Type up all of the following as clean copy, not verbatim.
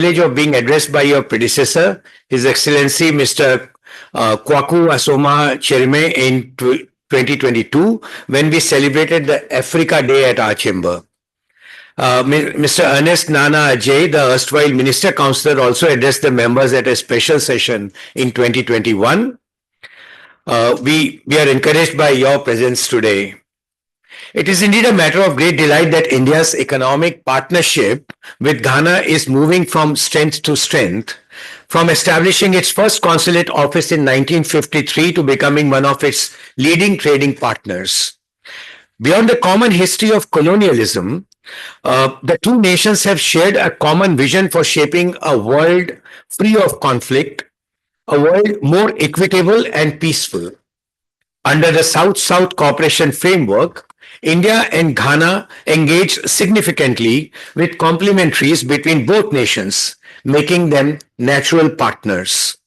privilege of being addressed by your predecessor, His Excellency Mr. Kwaku Asoma Chirime in 2022 when we celebrated the Africa Day at our chamber. Mr. Ernest Nana Ajay, the erstwhile Minister Councillor, also addressed the members at a special session in 2021. We are encouraged by your presence today. It is indeed a matter of great delight that India's economic partnership with Ghana is moving from strength to strength, from establishing its first consulate office in 1953 to becoming one of its leading trading partners. Beyond the common history of colonialism, the two nations have shared a common vision for shaping a world free of conflict, a world more equitable and peaceful. Under the South-South Cooperation Framework, India and Ghana engaged significantly with complementaries between both nations, making them natural partners.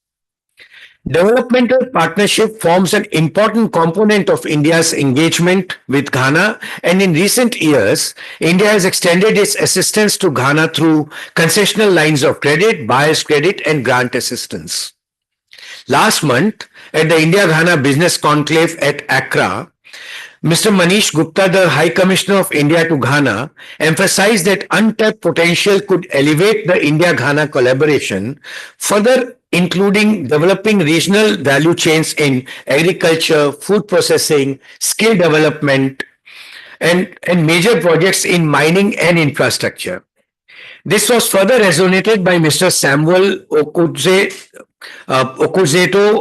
Developmental partnership forms an important component of India's engagement with Ghana, and in recent years, India has extended its assistance to Ghana through concessional lines of credit, buyer's credit, and grant assistance. Last month, at the India-Ghana Business Conclave at Accra, Mr. Manish Gupta, the High Commissioner of India to Ghana, emphasized that untapped potential could elevate the India-Ghana collaboration, further including developing regional value chains in agriculture, food processing, skill development, and major projects in mining and infrastructure. This was further resonated by Mr. Samuel Okudzeto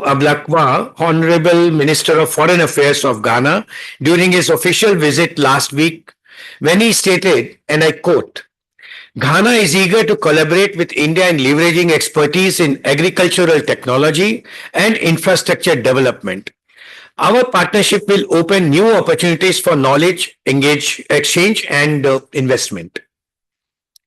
Ablakwa, Honorable Minister of Foreign Affairs of Ghana, during his official visit last week, when he stated, and I quote, "Ghana is eager to collaborate with India in leveraging expertise in agricultural technology and infrastructure development. Our partnership will open new opportunities for knowledge, exchange, and investment."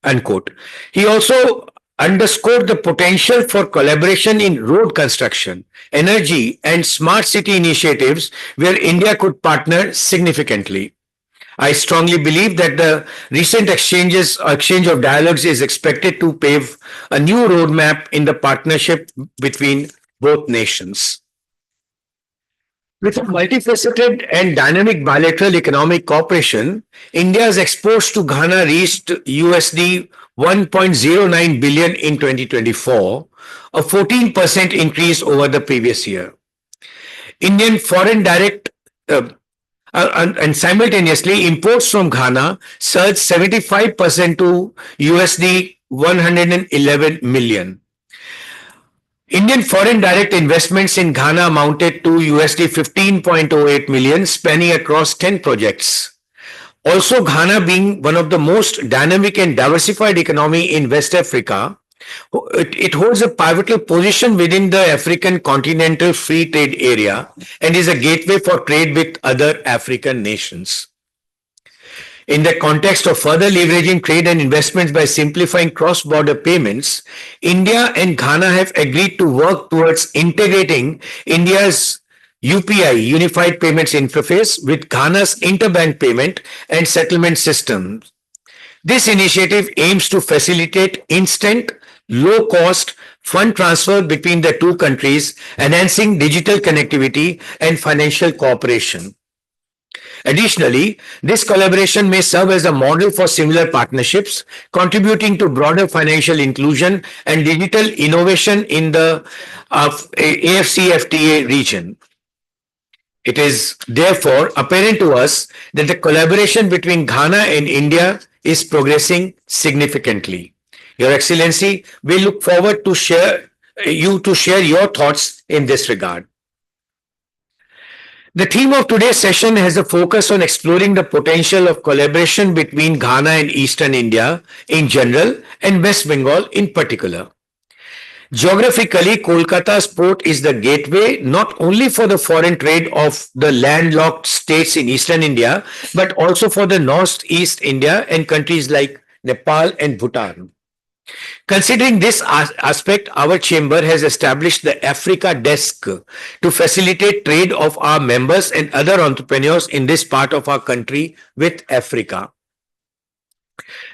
Unquote. He also underscored the potential for collaboration in road construction, energy, and smart city initiatives where India could partner significantly. I strongly believe that the recent exchange of dialogues is expected to pave a new roadmap in the partnership between both nations. With a multifaceted and dynamic bilateral economic cooperation, India's exports to Ghana reached USD 1.09 billion in 2024, a 14% increase over the previous year. Indian foreign direct and simultaneously imports from Ghana surged 75% to USD 111 million. Indian foreign direct investments in Ghana amounted to USD 15.08 million, spanning across 10 projects. Also, Ghana being one of the most dynamic and diversified economy in West Africa, it holds a pivotal position within the African continental free trade area and is a gateway for trade with other African nations. In the context of further leveraging trade and investments by simplifying cross-border payments, India and Ghana have agreed to work towards integrating India's UPI, Unified Payments Interface, with Ghana's interbank payment and settlement systems. This initiative aims to facilitate instant, low-cost fund transfer between the two countries, enhancing digital connectivity and financial cooperation. Additionally, this collaboration may serve as a model for similar partnerships, contributing to broader financial inclusion and digital innovation in the AFCFTA region. It is therefore apparent to us that the collaboration between Ghana and India is progressing significantly. Your Excellency, we look forward to share your thoughts in this regard. The theme of today's session has a focus on exploring the potential of collaboration between Ghana and Eastern India in general and West Bengal in particular. Geographically, Kolkata's port is the gateway not only for the foreign trade of the landlocked states in Eastern India, but also for the Northeast India and countries like Nepal and Bhutan. Considering this aspect, our chamber has established the Africa Desk to facilitate trade of our members and other entrepreneurs in this part of our country with Africa.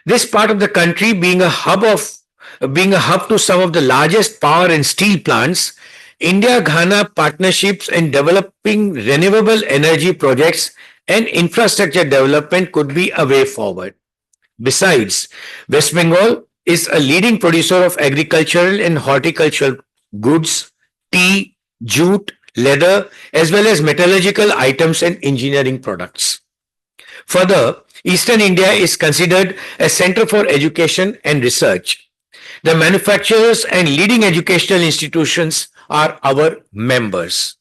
This part of the country being a hub of being a hub to some of the largest power and steel plants, India-Ghana partnerships in developing renewable energy projects and infrastructure development could be a way forward. Besides, West Bengal is a leading producer of agricultural and horticultural goods, tea, jute, leather, as well as metallurgical items and engineering products. Further, Eastern India is considered a center for education and research. The manufacturers and leading educational institutions are our members.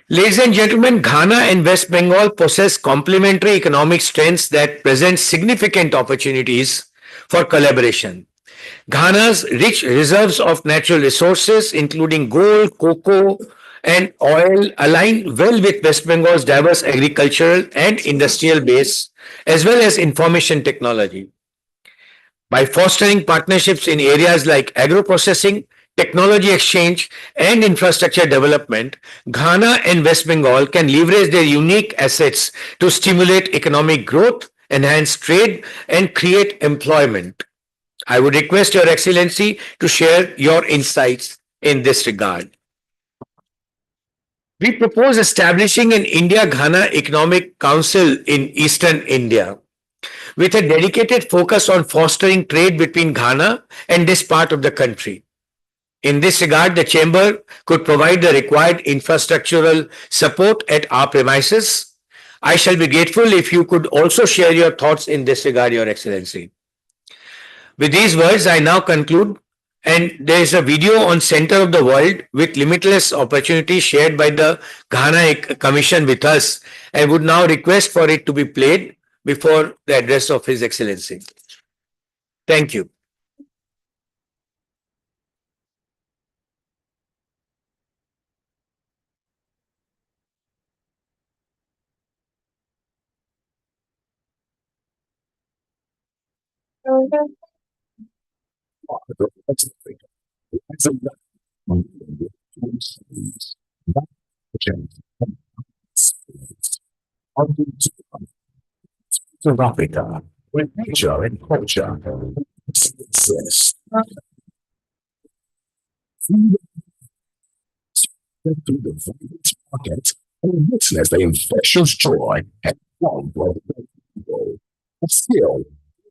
Ladies and gentlemen, Ghana and West Bengal possess complementary economic strengths that present significant opportunities for collaboration. Ghana's rich reserves of natural resources, including gold, cocoa, and oil, align well with West Bengal's diverse agricultural and industrial base, as well as information technology. By fostering partnerships in areas like agro-processing, technology exchange, and infrastructure development, Ghana and West Bengal can leverage their unique assets to stimulate economic growth, enhance trade, and create employment. I would request Your Excellency to share your insights in this regard. We propose establishing an India Ghana Economic Council in Eastern India with a dedicated focus on fostering trade between Ghana and this part of the country. In this regard, the Chamber could provide the required infrastructural support at our premises. I shall be grateful if you could also share your thoughts in this regard, Your Excellency. With these words, I now conclude. And there is a video on Center of the World with limitless opportunity shared by the Ghana Commission with us. I would now request for it to be played before the address of His Excellency. Thank you. South Africa, with nature and culture, success, freedom through the vibrant market, and witness the infectious joy and warmth of the people, but still,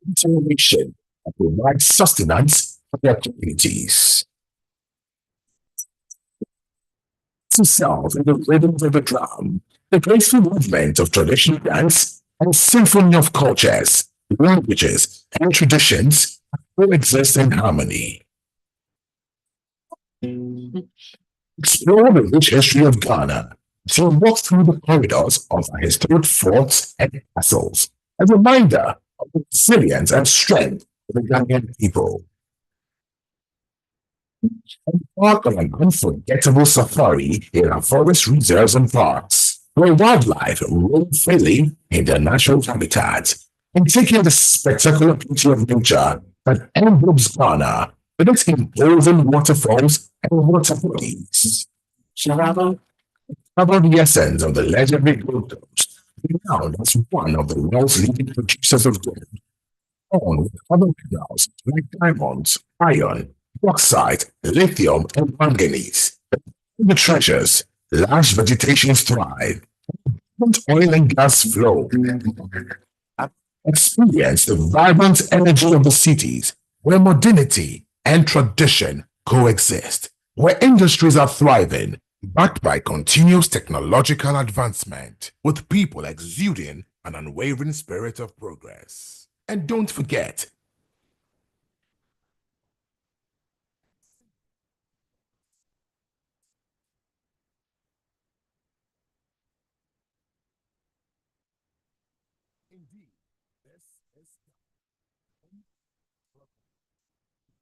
determination and provide sustenance for their communities. To self in the rhythms of the drum, the graceful movement of traditional dance, and symphony of cultures, languages, and traditions coexist in harmony. Explore the rich history of Ghana to walk through the corridors of our historic forts and castles, a reminder of the resilience and strength of the Ghanaian people. Embark on an unforgettable safari in our forest reserves and parks, where wildlife roam freely in their natural habitat, and take in the spectacular beauty of nature that envelopes Ghana with its imposing waterfalls and water bodies. Cover the essence of the legendary Gold Coast, renowned as one of the world's leading producers of gold, on with other minerals like diamonds, iron, bauxite, lithium, and manganese. In the treasures, lush vegetations thrive, and oil and gas flow. Experience the vibrant energy of the cities where modernity and tradition coexist, where industries are thriving, backed by continuous technological advancement, with people exuding an unwavering spirit of progress. And don't forget, indeed, this is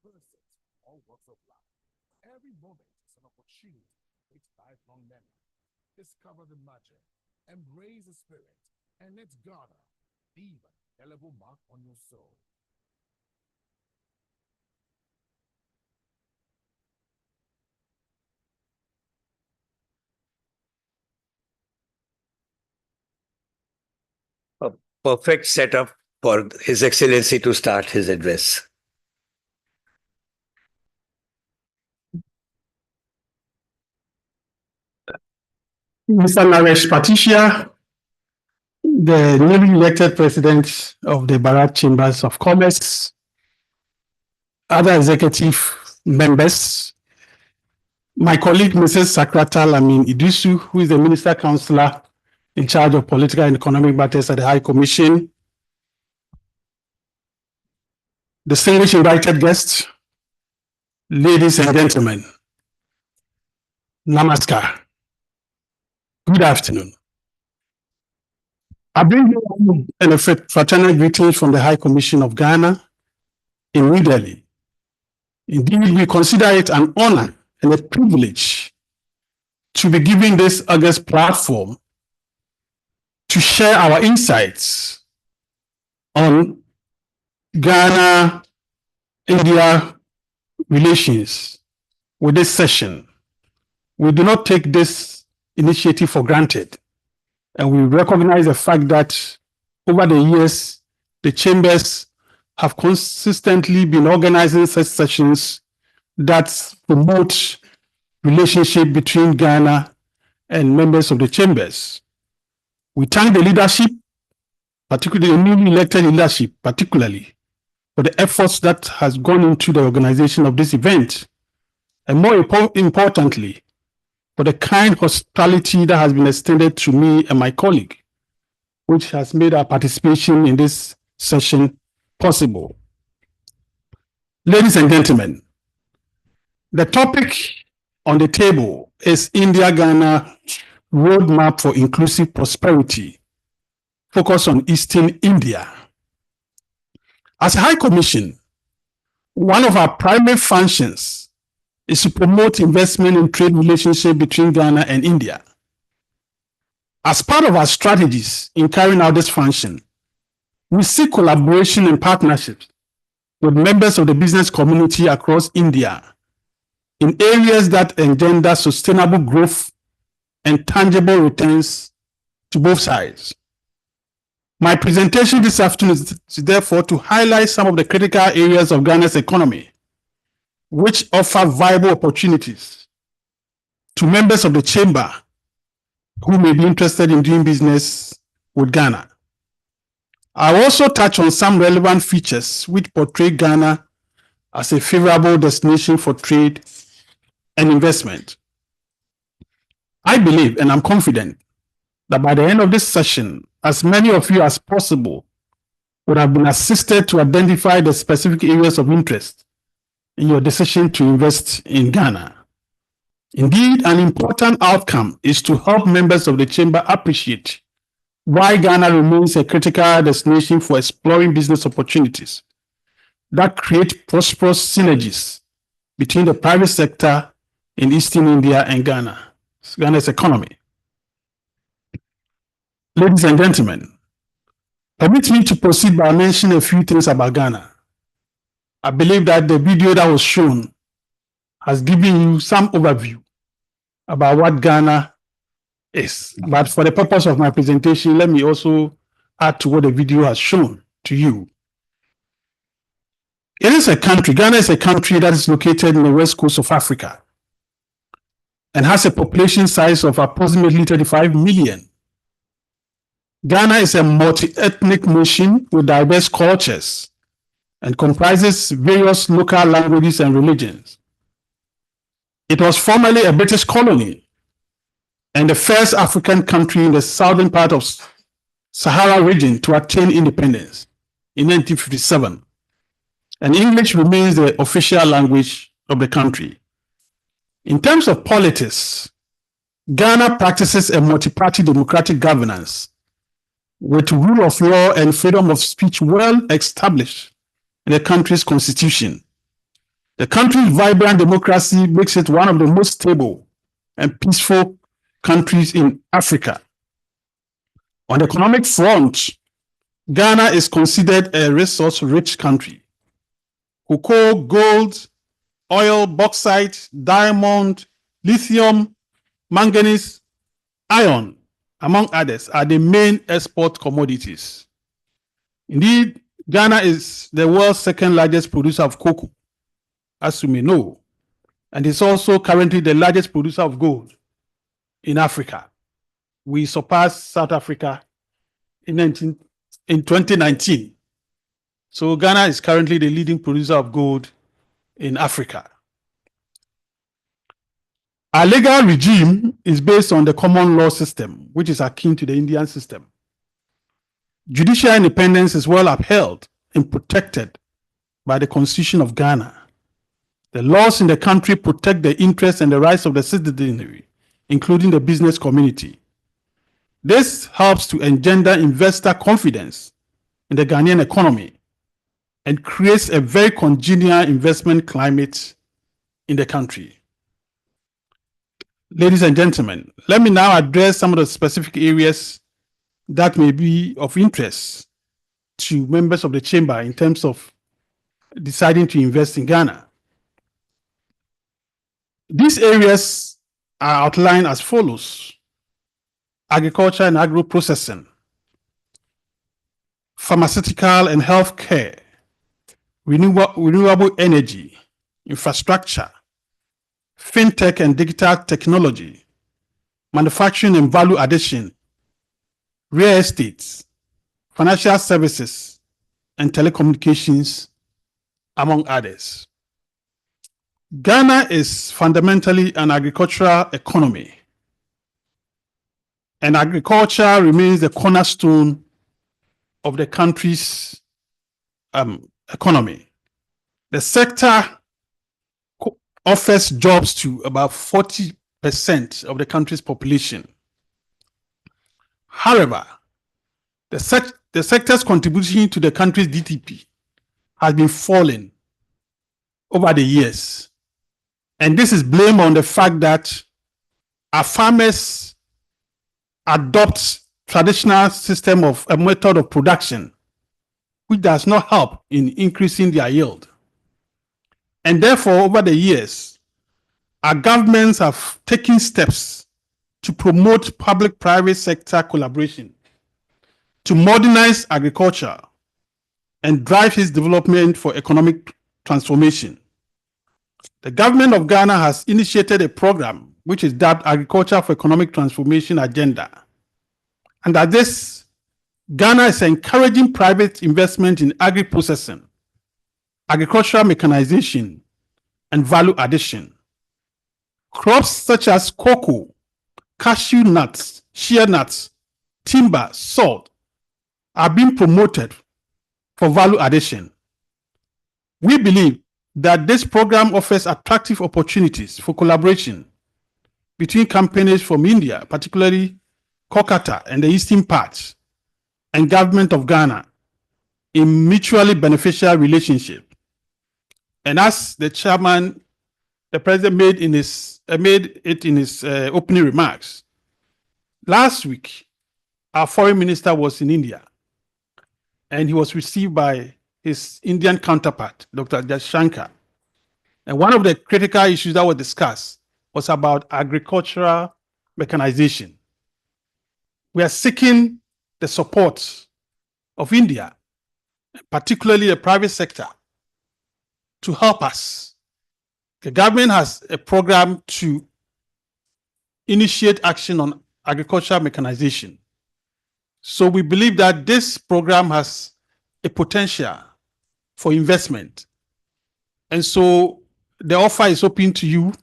versus all walks of life. Every moment is an opportunity to create lifelong memory. Discover the magic, embrace the spirit, and let Ghana leave an indelible mark on your soul. A perfect setup for His Excellency to start his address. Mr. Naresh Patisha, the newly elected president of the Bharat Chambers of Commerce, other executive members, my colleague, Mrs. Sakrata Lamin Idisu, who is the Minister Counselor in charge of political and economic matters at the High Commission, distinguished invited guests, ladies and gentlemen, Namaskar. Good afternoon. I bring you a fraternal greetings from the High Commission of Ghana in New Delhi. Indeed, we consider it an honor and a privilege to be given this august platform to share our insights on Ghana-India relations with this session. We do not take this initiative for granted, and we recognize the fact that over the years, the chambers have consistently been organizing such sessions that promote relationship between Ghana and members of the chambers. We thank the leadership, particularly the newly elected leadership, particularly for the efforts that has gone into the organization of this event, and more importantly, for the kind hospitality that has been extended to me and my colleague, which has made our participation in this session possible. Ladies and gentlemen, the topic on the table is India-Ghana Roadmap for Inclusive Prosperity, focus on Eastern India. As a High Commission, one of our primary functions is to promote investment and trade relationship between Ghana and India. As part of our strategies in carrying out this function, we seek collaboration and partnerships with members of the business community across India in areas that engender sustainable growth and tangible returns to both sides. My presentation this afternoon is therefore to highlight some of the critical areas of Ghana's economy which offer viable opportunities to members of the chamber who may be interested in doing business with Ghana. I will also touch on some relevant features which portray Ghana as a favorable destination for trade and investment. I believe, and I'm confident, that by the end of this session, as many of you as possible would have been assisted to identify the specific areas of interest in your decision to invest in Ghana. Indeed, an important outcome is to help members of the chamber appreciate why Ghana remains a critical destination for exploring business opportunities that create prosperous synergies between the private sector in Eastern India and Ghana's economy. Ladies and gentlemen, permit me to proceed by mentioning a few things about Ghana. I believe that the video that was shown has given you some overview about what Ghana is. But for the purpose of my presentation, let me also add to what the video has shown to you. It is a country, Ghana is a country that is located in the west coast of Africa and has a population size of approximately 35 million. Ghana is a multi-ethnic nation with diverse cultures and comprises various local languages and religions. It was formerly a British colony and the first African country in the southern part of Sahara region to attain independence in 1957. And English remains the official language of the country. In terms of politics, Ghana practices a multi-party democratic governance with rule of law and freedom of speech well established in the country's constitution. The country's vibrant democracy makes it one of the most stable and peaceful countries in Africa. On the economic front, Ghana is considered a resource-rich country. Cocoa, gold, oil, bauxite, diamond, lithium, manganese, iron, among others, are the main export commodities. Indeed, Ghana is the world's second largest producer of cocoa, as you may know, and is also currently the largest producer of gold in Africa. we surpassed South Africa in 2019. So Ghana is currently the leading producer of gold in Africa. Our legal regime is based on the common law system, which is akin to the Indian system. Judicial independence is well upheld and protected by the Constitution of Ghana. The laws in the country protect the interests and the rights of the citizenry, including the business community. This helps to engender investor confidence in the Ghanaian economy and creates a very congenial investment climate in the country. Ladies and gentlemen, let me now address some of the specific areas that may be of interest to members of the chamber in terms of deciding to invest in Ghana. These areas are outlined as follows: agriculture and agro-processing, pharmaceutical and healthcare, renewable energy, infrastructure, fintech and digital technology, manufacturing and value addition, real estate, financial services, and telecommunications, among others. Ghana is fundamentally an agricultural economy, and agriculture remains the cornerstone of the country's economy. The sector offers jobs to about 40% of the country's population. However, the sector's contribution to the country's GDP has been falling over the years. And this is blamed on the fact that our farmers adopt traditional system of a method of production, which does not help in increasing their yield. And therefore, over the years, our governments have taken steps to promote public-private sector collaboration, to modernize agriculture, and drive its development for economic transformation. The government of Ghana has initiated a program which is dubbed Agriculture for Economic Transformation Agenda. Under this, Ghana is encouraging private investment in agri-processing, agricultural mechanization, and value addition. Crops such as cocoa, cashew nuts, shea nuts, timber, salt are being promoted for value addition. We believe that this program offers attractive opportunities for collaboration between companies from India, particularly Kolkata and the eastern parts, and government of Ghana in mutually beneficial relationship. And as the chairman, the president made it in his opening remarks, last week, our foreign minister was in India, and he was received by his Indian counterpart, Dr. Jaishankar. And one of the critical issues that were discussed was about agricultural mechanization. We are seeking the support of India, particularly the private sector, to help us. The government has a program to initiate action on agricultural mechanization. So we believe that this program has a potential for investment. And so the offer is open to you.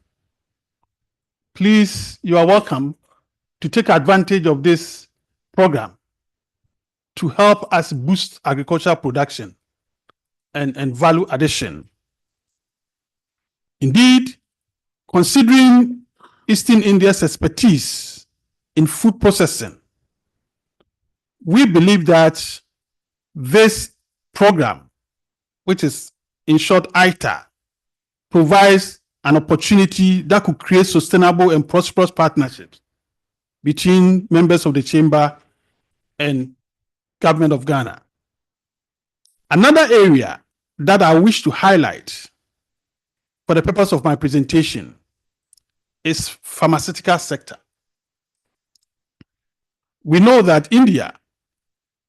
Please, you are welcome to take advantage of this program to help us boost agricultural production and value addition. Indeed, considering Eastern India's expertise in food processing, we believe that this program, which is in short ITA, provides an opportunity that could create sustainable and prosperous partnerships between members of the chamber and government of Ghana. Another area that I wish to highlight for the purpose of my presentation is pharmaceutical sector. We know that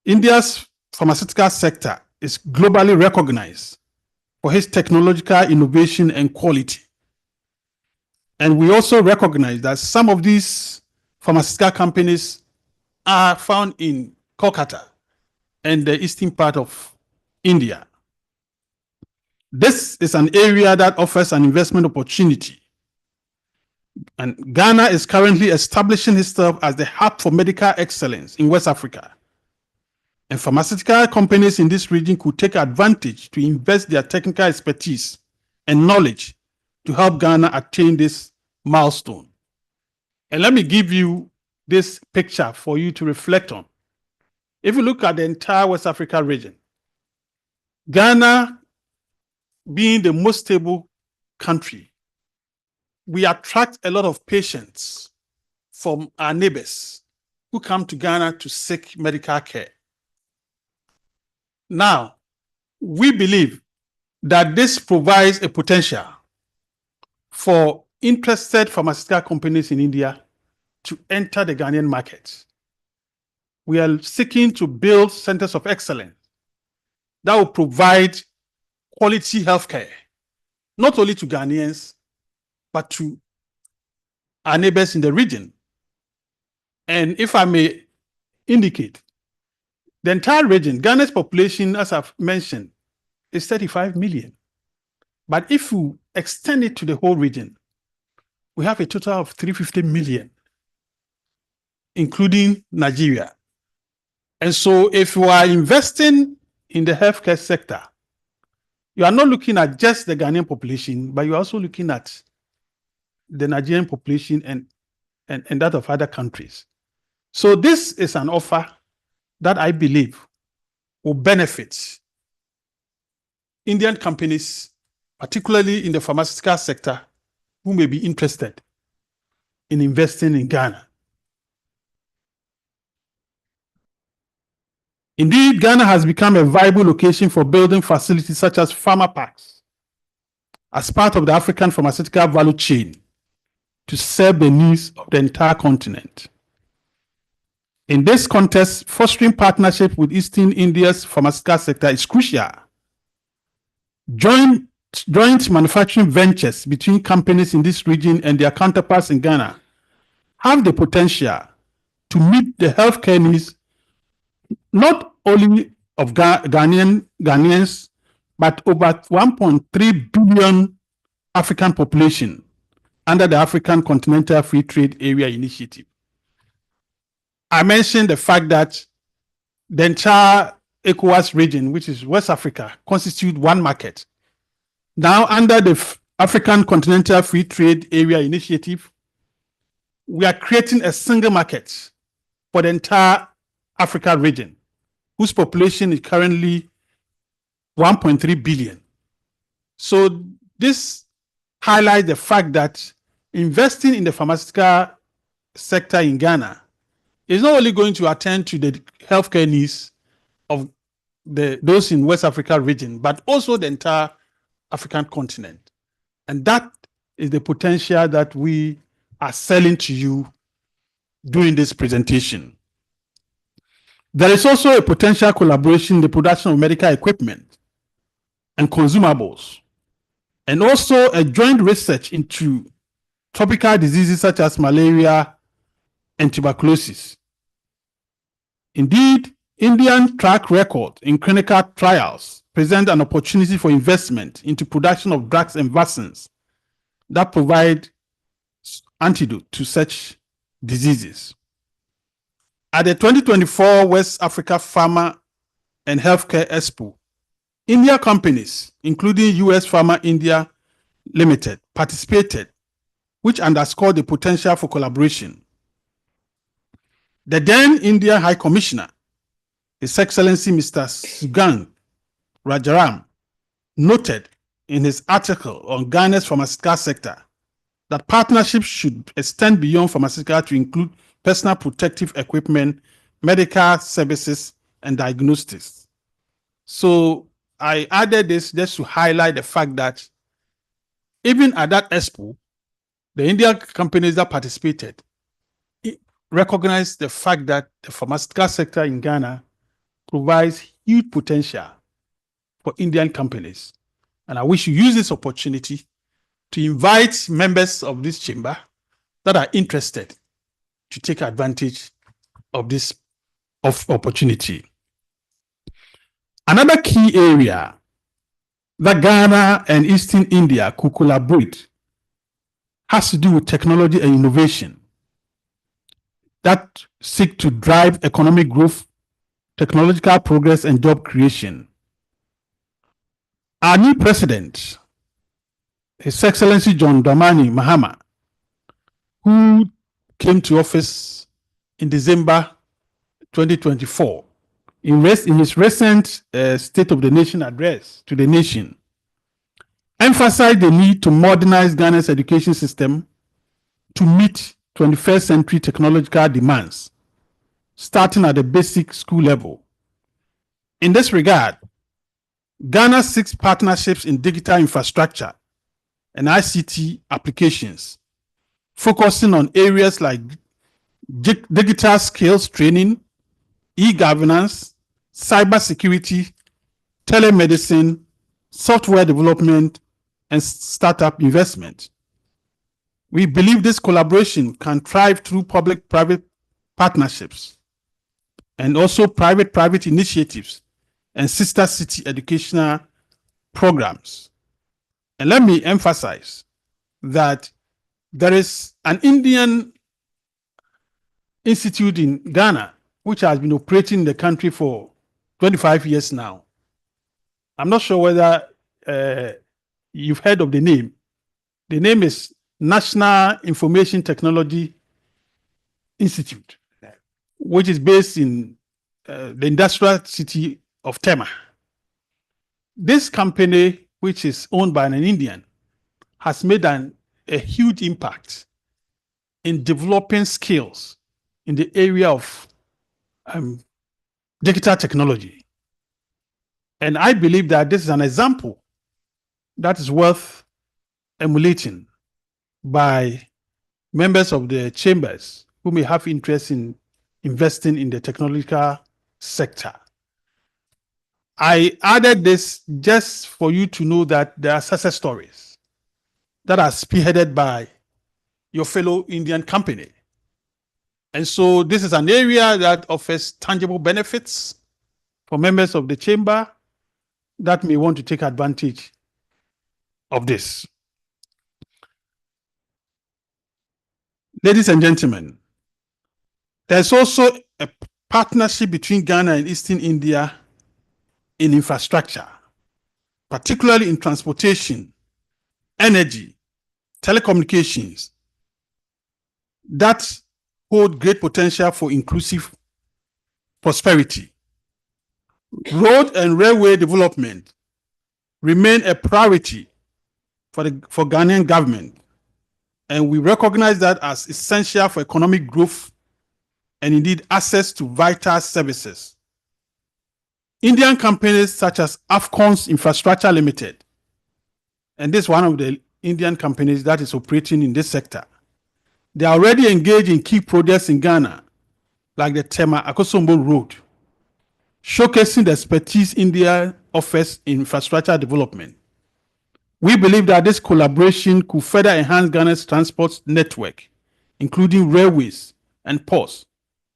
India's pharmaceutical sector is globally recognized for its technological innovation and quality. And we also recognize that some of these pharmaceutical companies are found in Kolkata and the eastern part of India. This is an area that offers an investment opportunity. And Ghana is currently establishing itself as the hub for medical excellence in West Africa. And pharmaceutical companies in this region could take advantage to invest their technical expertise and knowledge to help Ghana attain this milestone. And let me give you this picture for you to reflect on. If you look at the entire West Africa region, Ghana being the most stable country, we attract a lot of patients from our neighbors who come to Ghana to seek medical care. Now, we believe that this provides a potential for interested pharmaceutical companies in India to enter the Ghanaian market. We are seeking to build centers of excellence that will provide quality healthcare, not only to Ghanaians, but to our neighbors in the region. And if I may indicate, the entire region, Ghana's population, as I've mentioned, is 35 million. But if we extend it to the whole region, we have a total of 350 million, including Nigeria. And so if you are investing in the healthcare sector, you are not looking at just the Ghanaian population, but you're also looking at the Nigerian population and that of other countries. So this is an offer that I believe will benefit Indian companies, particularly in the pharmaceutical sector, who may be interested in investing in Ghana. Indeed, Ghana has become a viable location for building facilities such as pharma parks as part of the African pharmaceutical value chain to serve the needs of the entire continent. In this context, fostering partnership with Eastern India's pharmaceutical sector is crucial. Joint manufacturing ventures between companies in this region and their counterparts in Ghana have the potential to meet the healthcare needs not only of Ghanaians, but over 1.3 billion African population under the African Continental Free Trade Area Initiative. I mentioned the fact that the entire ECOWAS region, which is West Africa, constitute one market. Now, under the African Continental Free Trade Area Initiative, we are creating a single market for the entire Africa region, whose population is currently 1.3 billion. So this highlights the fact that investing in the pharmaceutical sector in Ghana is not only going to attend to the healthcare needs of those in West Africa region, but also the entire African continent. And that is the potential that we are selling to you during this presentation. There is also a potential collaboration in the production of medical equipment and consumables, and also a joint research into tropical diseases such as malaria and tuberculosis. Indeed, Indian track record in clinical trials present an opportunity for investment into production of drugs and vaccines that provide antidote to such diseases. At the 2024 West Africa Pharma and Healthcare Expo, India companies, including US Pharma India Limited, participated, which underscored the potential for collaboration. The then India High Commissioner, His Excellency Mr. Sugand Rajaram, noted in his article on Ghana's pharmaceutical sector that partnerships should extend beyond pharmaceutical to include personal protective equipment, medical services, and diagnostics. So I added this just to highlight the fact that even at that expo, the Indian companies that participated recognized the fact that the pharmaceutical sector in Ghana provides huge potential for Indian companies. And I wish to use this opportunity to invite members of this chamber that are interested to take advantage of this opportunity. Another key area that Ghana and Eastern India could collaborate has to do with technology and innovation that seek to drive economic growth, technological progress, and job creation. Our new president, His Excellency John Dramani Mahama, who came to office in December 2024, in his recent State of the Nation address to the nation, emphasized the need to modernize Ghana's education system to meet 21st century technological demands, starting at the basic school level. In this regard, Ghana seeks partnerships in digital infrastructure and ICT applications, focusing on areas like digital skills training, e-governance, cybersecurity, telemedicine, software development, and startup investment. We believe this collaboration can thrive through public-private partnerships and also private-private initiatives and sister city educational programs. And let me emphasize that there is an Indian institute in Ghana which has been operating in the country for 25 years now. I'm not sure whether you've heard of the name. The name is National Information Technology Institute, which is based in the industrial city of Tema. This company, which is owned by an Indian, has made a huge impact in developing skills in the area of digital technology. And I believe that this is an example that is worth emulating by members of the chambers who may have interest in investing in the technological sector. I added this just for you to know that there are success stories that are spearheaded by your fellow Indian company. And so this is an area that offers tangible benefits for members of the chamber that may want to take advantage of this. Ladies and gentlemen, there's also a partnership between Ghana and Eastern India in infrastructure, particularly in transportation, energy, telecommunications, that hold great potential for inclusive prosperity. Road and railway development remain a priority for Ghanaian government, and we recognize that as essential for economic growth and indeed access to vital services. Indian companies such as Afcons Infrastructure Limited, and this is one of the Indian companies that is operating in this sector, they are already engaged in key projects in Ghana, like the Tema Akosombo Road, showcasing the expertise India offers in infrastructure development. We believe that this collaboration could further enhance Ghana's transport network, including railways and ports,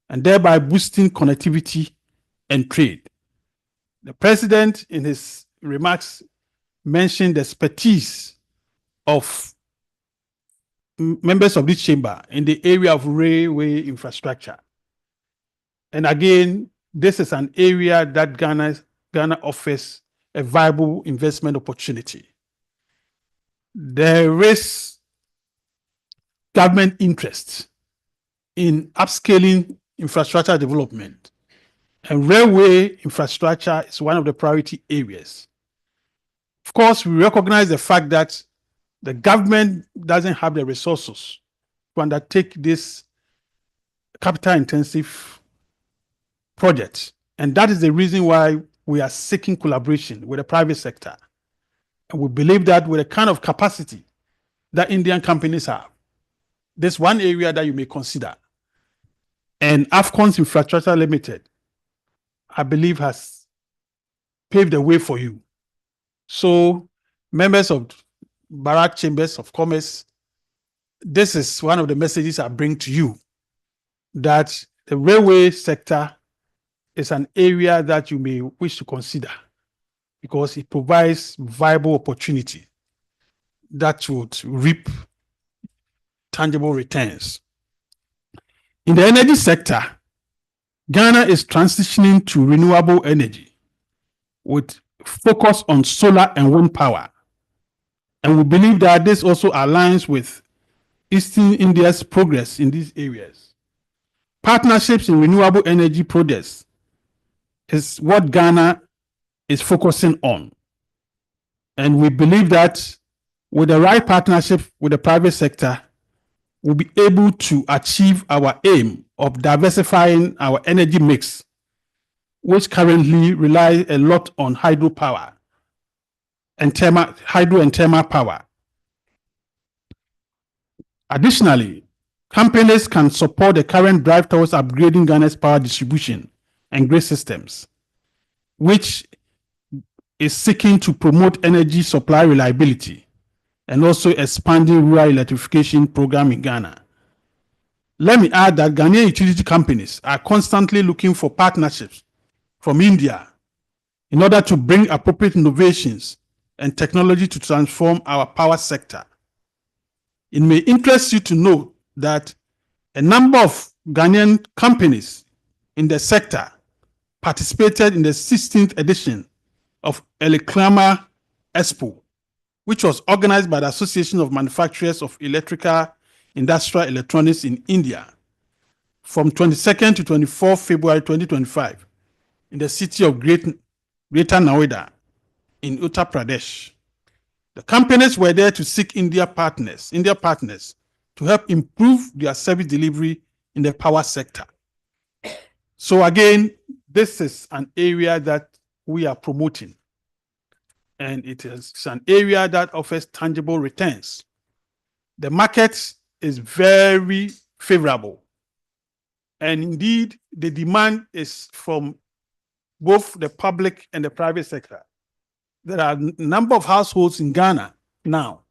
and thereby boosting connectivity and trade. The president, in his remarks, mentioned the expertise of members of this chamber in the area of railway infrastructure. And again, this is an area that Ghana offers a viable investment opportunity. There is government interest in upscaling infrastructure development, and railway infrastructure is one of the priority areas. Of course, we recognize the fact that the government doesn't have the resources to undertake this capital-intensive project, and that is the reason why we are seeking collaboration with the private sector. And we believe that with the kind of capacity that Indian companies have, there's one area that you may consider. And Afcons Infrastructure Limited, I believe, has paved the way for you. So, members of Bharat Chambers of Commerce, this is one of the messages I bring to you, that the railway sector is an area that you may wish to consider because it provides viable opportunity that would reap tangible returns. In the energy sector, Ghana is transitioning to renewable energy with focus on solar and wind power. And we believe that this also aligns with Eastern India's progress in these areas. Partnerships in renewable energy projects is what Ghana is focusing on. And we believe that with the right partnership with the private sector, we'll be able to achieve our aim of diversifying our energy mix, which currently relies a lot on hydropower and hydro and thermal power. Additionally, companies can support the current drive towards upgrading Ghana's power distribution and grid systems, which is seeking to promote energy supply reliability and also expanding rural electrification program in Ghana. Let me add that Ghanaian utility companies are constantly looking for partnerships from India in order to bring appropriate innovations and technology to transform our power sector. It may interest you to know that a number of Ghanaian companies in the sector participated in the 16th edition of Elekrama Expo, which was organized by the Association of Manufacturers of Electrical Industrial Electronics in India from 22nd to 24th February 2025 in the city of Greater Noida in Uttar Pradesh. The companies were there to seek India partners to help improve their service delivery in the power sector. So again, this is an area that we are promoting, and it is an area that offers tangible returns. The market is very favorable, and indeed, the demand is from both the public and the private sector. There are a number of households in Ghana now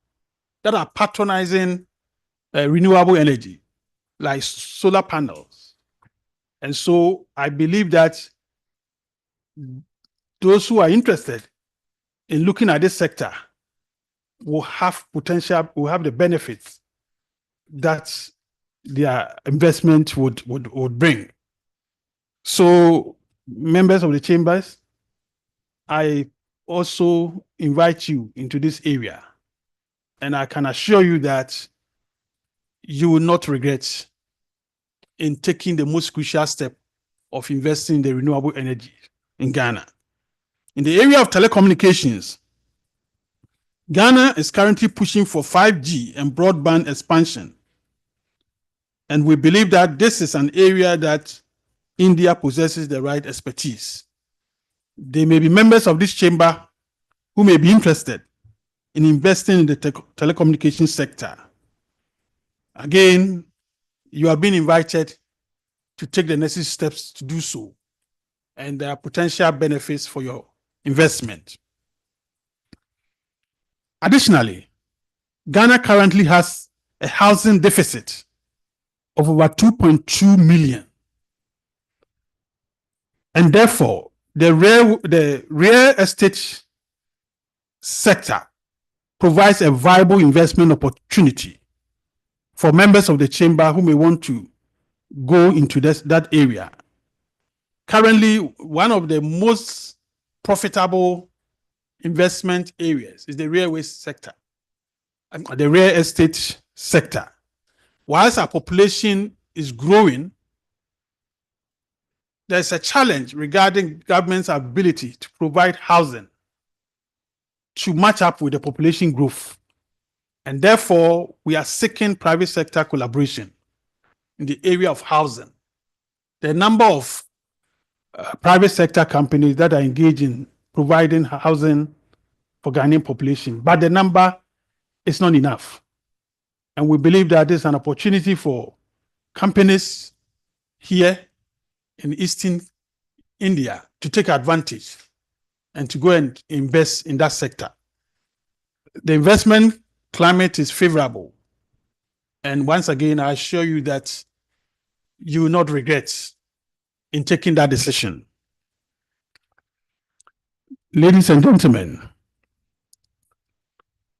that are patronizing renewable energy, like solar panels. And so I believe that those who are interested in looking at this sector will have potential, will have the benefits that their investment would bring. So, members of the chambers, I also invite you into this area, and I can assure you that you will not regret in taking the most crucial step of investing in the renewable energy in Ghana. In the area of telecommunications, Ghana is currently pushing for 5G and broadband expansion. And we believe that this is an area that India possesses the right expertise. There may be members of this chamber who may be interested in investing in the telecommunications sector. Again, you are being invited to take the necessary steps to do so, and there are potential benefits for your investment. Additionally, Ghana currently has a housing deficit of over 2.2 million. And therefore, the real estate sector provides a viable investment opportunity for members of the chamber who may want to go into that area. Currently, one of the most profitable investment areas is the railway sector, the real estate sector. Whilst our population is growing, there's a challenge regarding government's ability to provide housing to match up with the population growth. And therefore, we are seeking private sector collaboration in the area of housing. The number of private sector companies that are engaged in providing housing for Ghanaian population, but the number is not enough. And we believe that there's an opportunity for companies here in Eastern India to take advantage and to go and invest in that sector. The investment climate is favorable. And once again, I assure you that you will not regret in taking that decision. Ladies and gentlemen,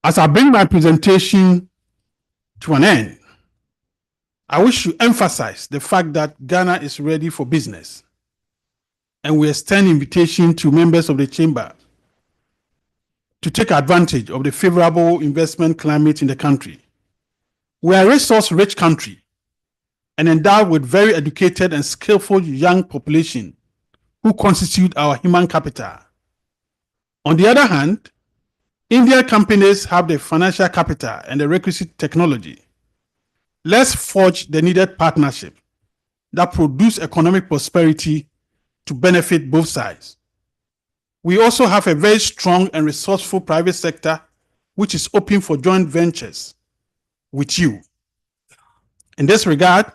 as I bring my presentation to an end, I wish to emphasize the fact that Ghana is ready for business, and we extend invitation to members of the chamber to take advantage of the favorable investment climate in the country. We are a resource-rich country and endowed with very educated and skillful young population who constitute our human capital. On the other hand, Indian companies have the financial capital and the requisite technology. Let's forge the needed partnership that produce economic prosperity to benefit both sides. We also have a very strong and resourceful private sector which is open for joint ventures with you. In this regard,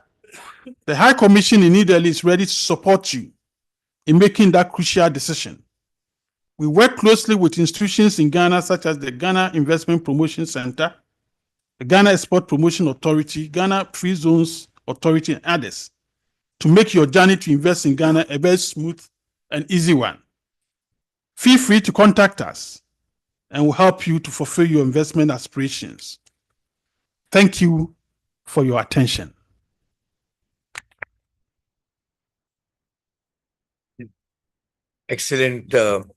the High Commission in New Delhi is ready to support you in making that crucial decision. We work closely with institutions in Ghana such as the Ghana Investment Promotion Center, the Ghana Export Promotion Authority, Ghana Free Zones Authority, and others to make your journey to invest in Ghana a very smooth and easy one. Feel free to contact us and we'll help you to fulfill your investment aspirations. Thank you for your attention. Excellent, Your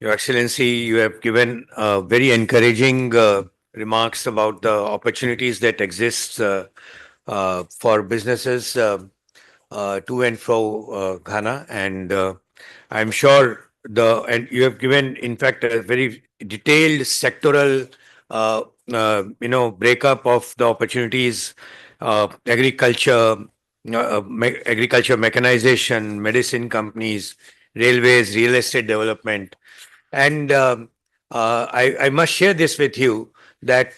Excellency. You have given very encouraging remarks about the opportunities that exist for businesses to and fro Ghana, and I'm sure and you have given, in fact, a very detailed sectoral, breakup of the opportunities: agriculture, agriculture mechanization, medicine companies, railways, real estate development. And I must share this with you that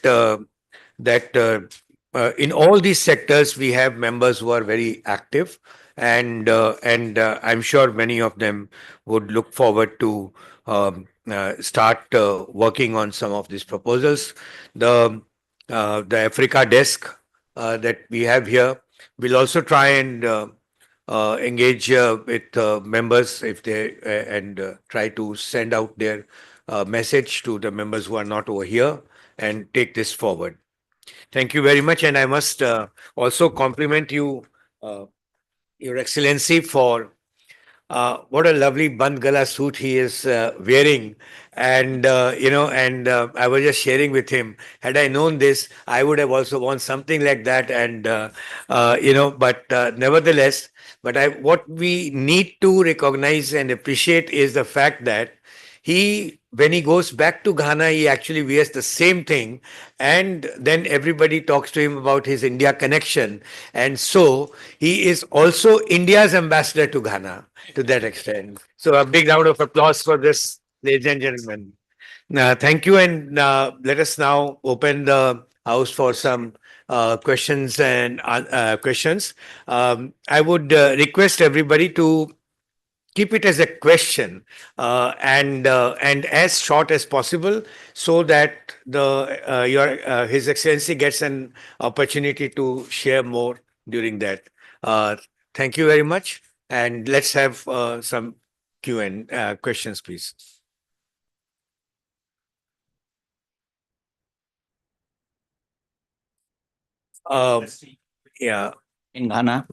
in all these sectors we have members who are very active, and I'm sure many of them would look forward to start working on some of these proposals. The Africa desk that we have here will also try and engage with members if they and try to send out their message to the members who are not over here and take this forward. Thank you very much, and I must also compliment you, Your Excellency, for what a lovely band gala suit he is wearing. And I was just sharing with him, had I known this, I would have also worn something like that. And but nevertheless, what we need to recognize and appreciate is the fact that when he goes back to Ghana, he actually wears the same thing, and then everybody talks to him about his India connection, and so he is also India's ambassador to Ghana to that extent. So a big round of applause for this, ladies and gentlemen. Thank you, and let us now open the house for some questions and questions. I would request everybody to keep it as a question and as short as possible, so that His Excellency gets an opportunity to share more during that. Thank you very much, and let's have some Q&A questions, please. Yeah. In Ghana.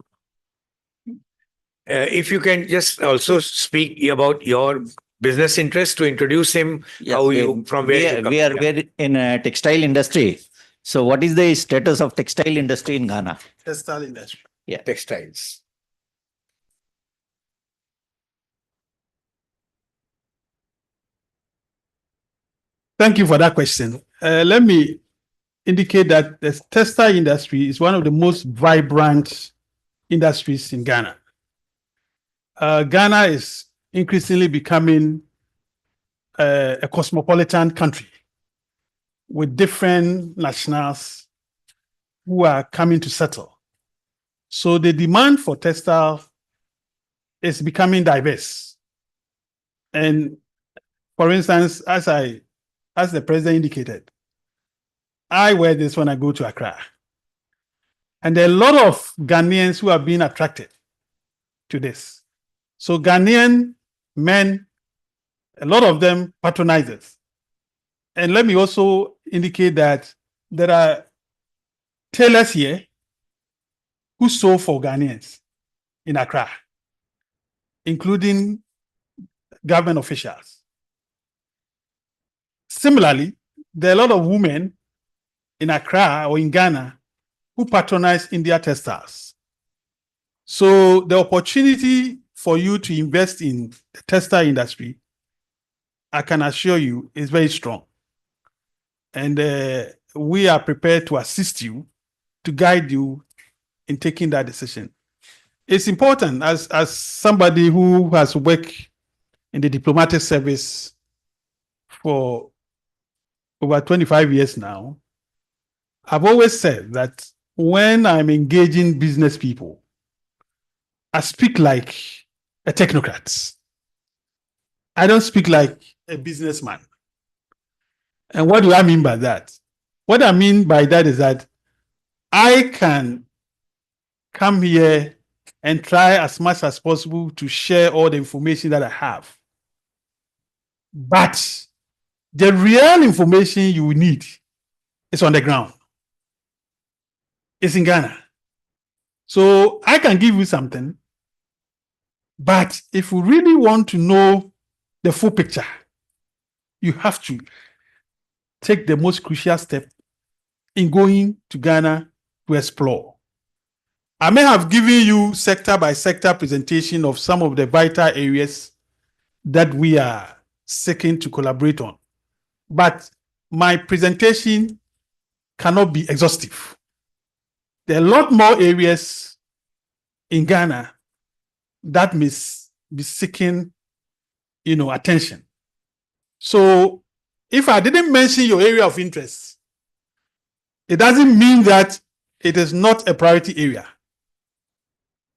If you can just also speak about your business interest to introduce him, how you from where you come. We are in a textile industry. So what is the status of textile industry in Ghana? Textile industry. Yeah. Textiles. Thank you for that question. Let me indicate that the textile industry is one of the most vibrant industries in Ghana. Ghana is increasingly becoming a cosmopolitan country with different nationals who are coming to settle. So the demand for textile is becoming diverse. And for instance, as the president indicated, I wear this when I go to Accra. And there are a lot of Ghanaians who are being attracted to this. So Ghanaian men, a lot of them patronizers. And let me also indicate that there are tailors here who sew for Ghanaians in Accra, including government officials. Similarly, there are a lot of women in Accra or in Ghana who patronize India textiles. So the opportunity for you to invest in the textile industry, I can assure you, is very strong. And we are prepared to assist you, to guide you in taking that decision. It's important, as somebody who has worked in the diplomatic service for over 25 years now, I've always said that when I'm engaging business people, I speak like a technocrat. I don't speak like a businessman. And what do I mean by that? What I mean by that is that I can come here and try as much as possible to share all the information that I have. But the real information you need is on the ground. It's in Ghana. So I can give you something, but if you really want to know the full picture, you have to take the most crucial step in going to Ghana to explore. I may have given you sector by sector presentation of some of the vital areas that we are seeking to collaborate on, but my presentation cannot be exhaustive. There are a lot more areas in Ghana that may be seeking, attention. So if I didn't mention your area of interest, it doesn't mean that it is not a priority area.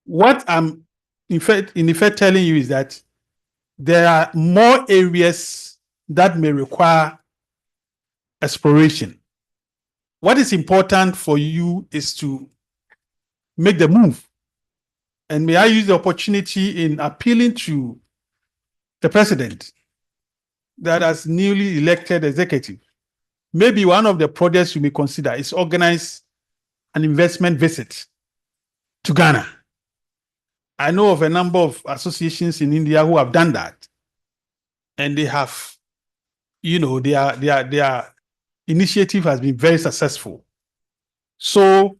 What I'm in effect telling you is that there are more areas that may require exploration. What is important for you is to make the move. And may I use the opportunity in appealing to the president that as newly elected executive, maybe one of the projects you may consider is organize an investment visit to Ghana. I know of a number of associations in India who have done that. And they have, their initiative has been very successful. So,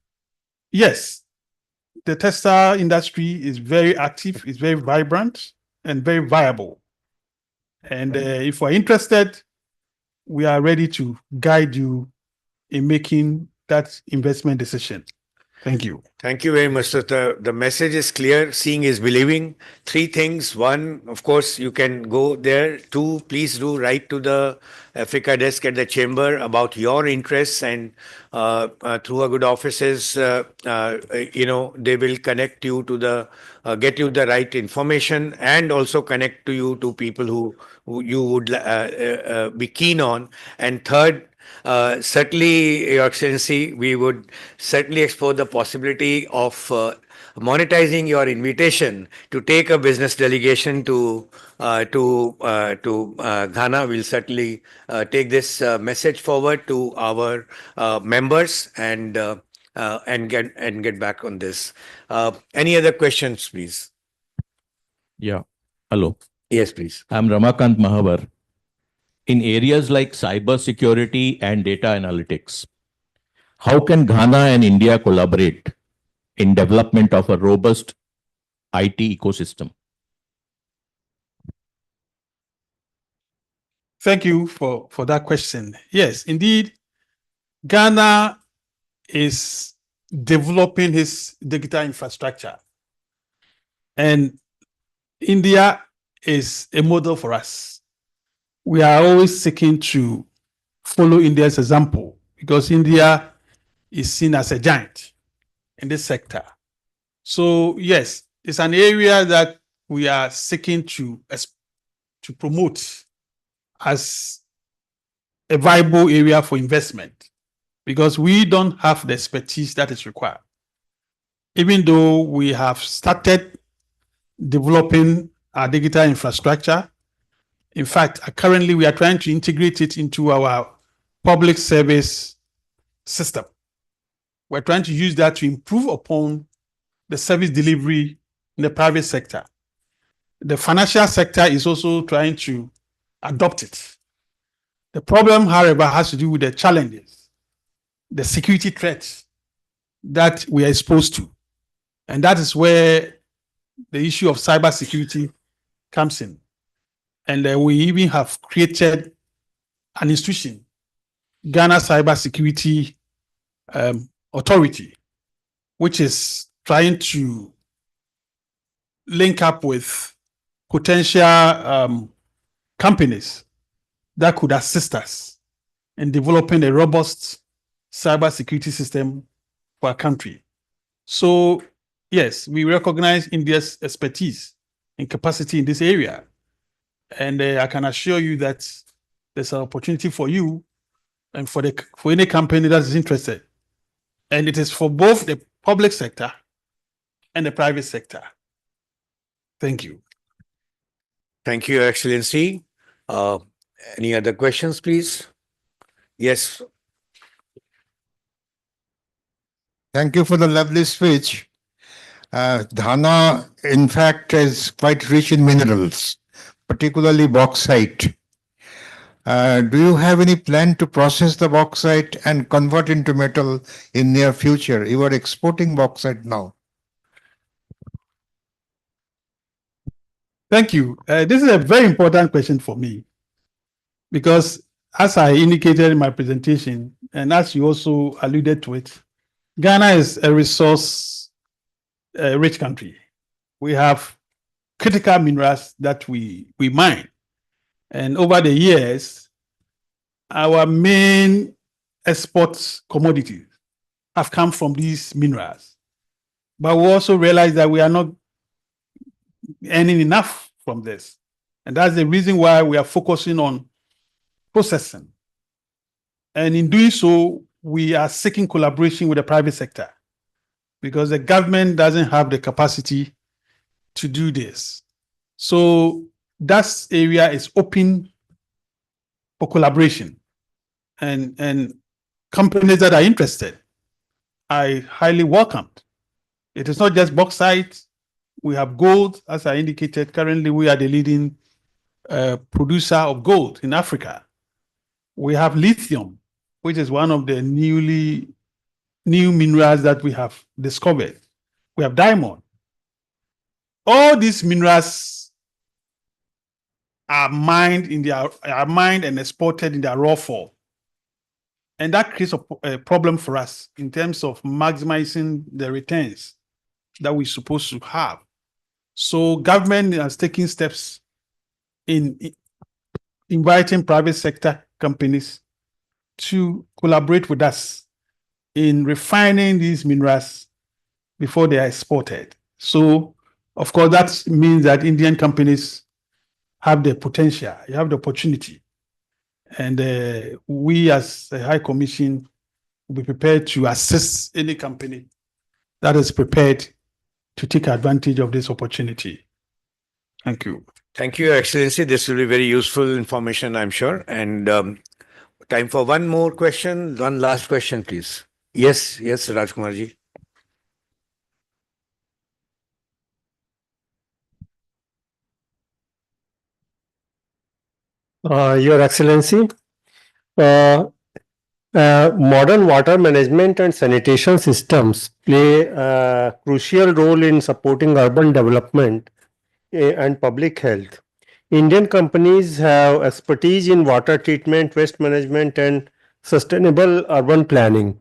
yes, the textile industry is very active, it's very vibrant, and very viable. And if we're interested, we are ready to guide you in making that investment decision. Thank you. Thank you very much. So the message is clear. Seeing is believing. 3 things. 1, of course, you can go there. 2, please do write to the Africa desk at the chamber about your interests, and through our good offices, they will connect you to the, get you the right information, and also connect to you to people who you would be keen on. And third, certainly, Your Excellency, we would certainly explore the possibility of monetizing your invitation to take a business delegation to Ghana. We'll certainly take this message forward to our members and get back on this. Any other questions, please? Yeah. Hello. Yes, please. I'm Ramakant Mahavar. In areas like cyber security and data analytics, how can Ghana and India collaborate in development of a robust IT ecosystem? Thank you for that question. Yes, indeed, Ghana is developing its digital infrastructure. And India is a model for us. We are always seeking to follow India's example because India is seen as a giant in this sector. So yes, it's an area that we are seeking to promote as a viable area for investment because we don't have the expertise that is required. even though we have started developing our digital infrastructure. In fact, currently we are trying to integrate it into our public service system. We're trying to use that to improve upon the service delivery in the private sector. The financial sector is also trying to adopt it. The problem, however, has to do with the challenges, the security threats that we are exposed to. And that is where the issue of cybersecurity comes in. And we even have created an institution, Ghana Cybersecurity Authority, which is trying to link up with potential companies that could assist us in developing a robust cybersecurity system for our country. So, yes, we recognize India's expertise and capacity in this area. And I can assure you that there's an opportunity for you and for any company that is interested. And it is for both the public sector and the private sector. Thank you. Thank you, Your Excellency. Any other questions, please? Yes. Thank you for the lovely speech. Ghana, in fact, is quite rich in minerals, particularly bauxite. Do you have any plan to process the bauxite and convert into metal in near future? You are exporting bauxite now. Thank you. This is a very important question for me because, as I indicated in my presentation, and as you also alluded to it, Ghana is a resource-rich country. We have critical minerals that we mine. And over the years, our main export commodities have come from these minerals. But we also realize that we are not earning enough from this. And that's the reason why we are focusing on processing. And in doing so, we are seeking collaboration with the private sector because the government doesn't have the capacity to do this. So that area is open for collaboration. And companies that are interested, I highly welcomed. It is not just bauxite. We have gold, as I indicated. Currently, we are the leading producer of gold in Africa. We have lithium, which is one of the new minerals that we have discovered. We have diamond. All these minerals are mined and exported in their raw form. And that creates a problem for us in terms of maximizing the returns that we're supposed to have. So government has taken steps in inviting private sector companies to collaborate with us in refining these minerals before they are exported. So, of course, that means that Indian companies have the potential, you have the opportunity. And we as a High Commission will be prepared to assist any company that is prepared to take advantage of this opportunity. Thank you. Thank you, Your Excellency. This will be very useful information, I'm sure. And time for one more question, one last question, please. Yes, Rajkumar ji. Your Excellency, modern water management and sanitation systems play a crucial role in supporting urban development and public health. Indian companies have expertise in water treatment, waste management, and sustainable urban planning.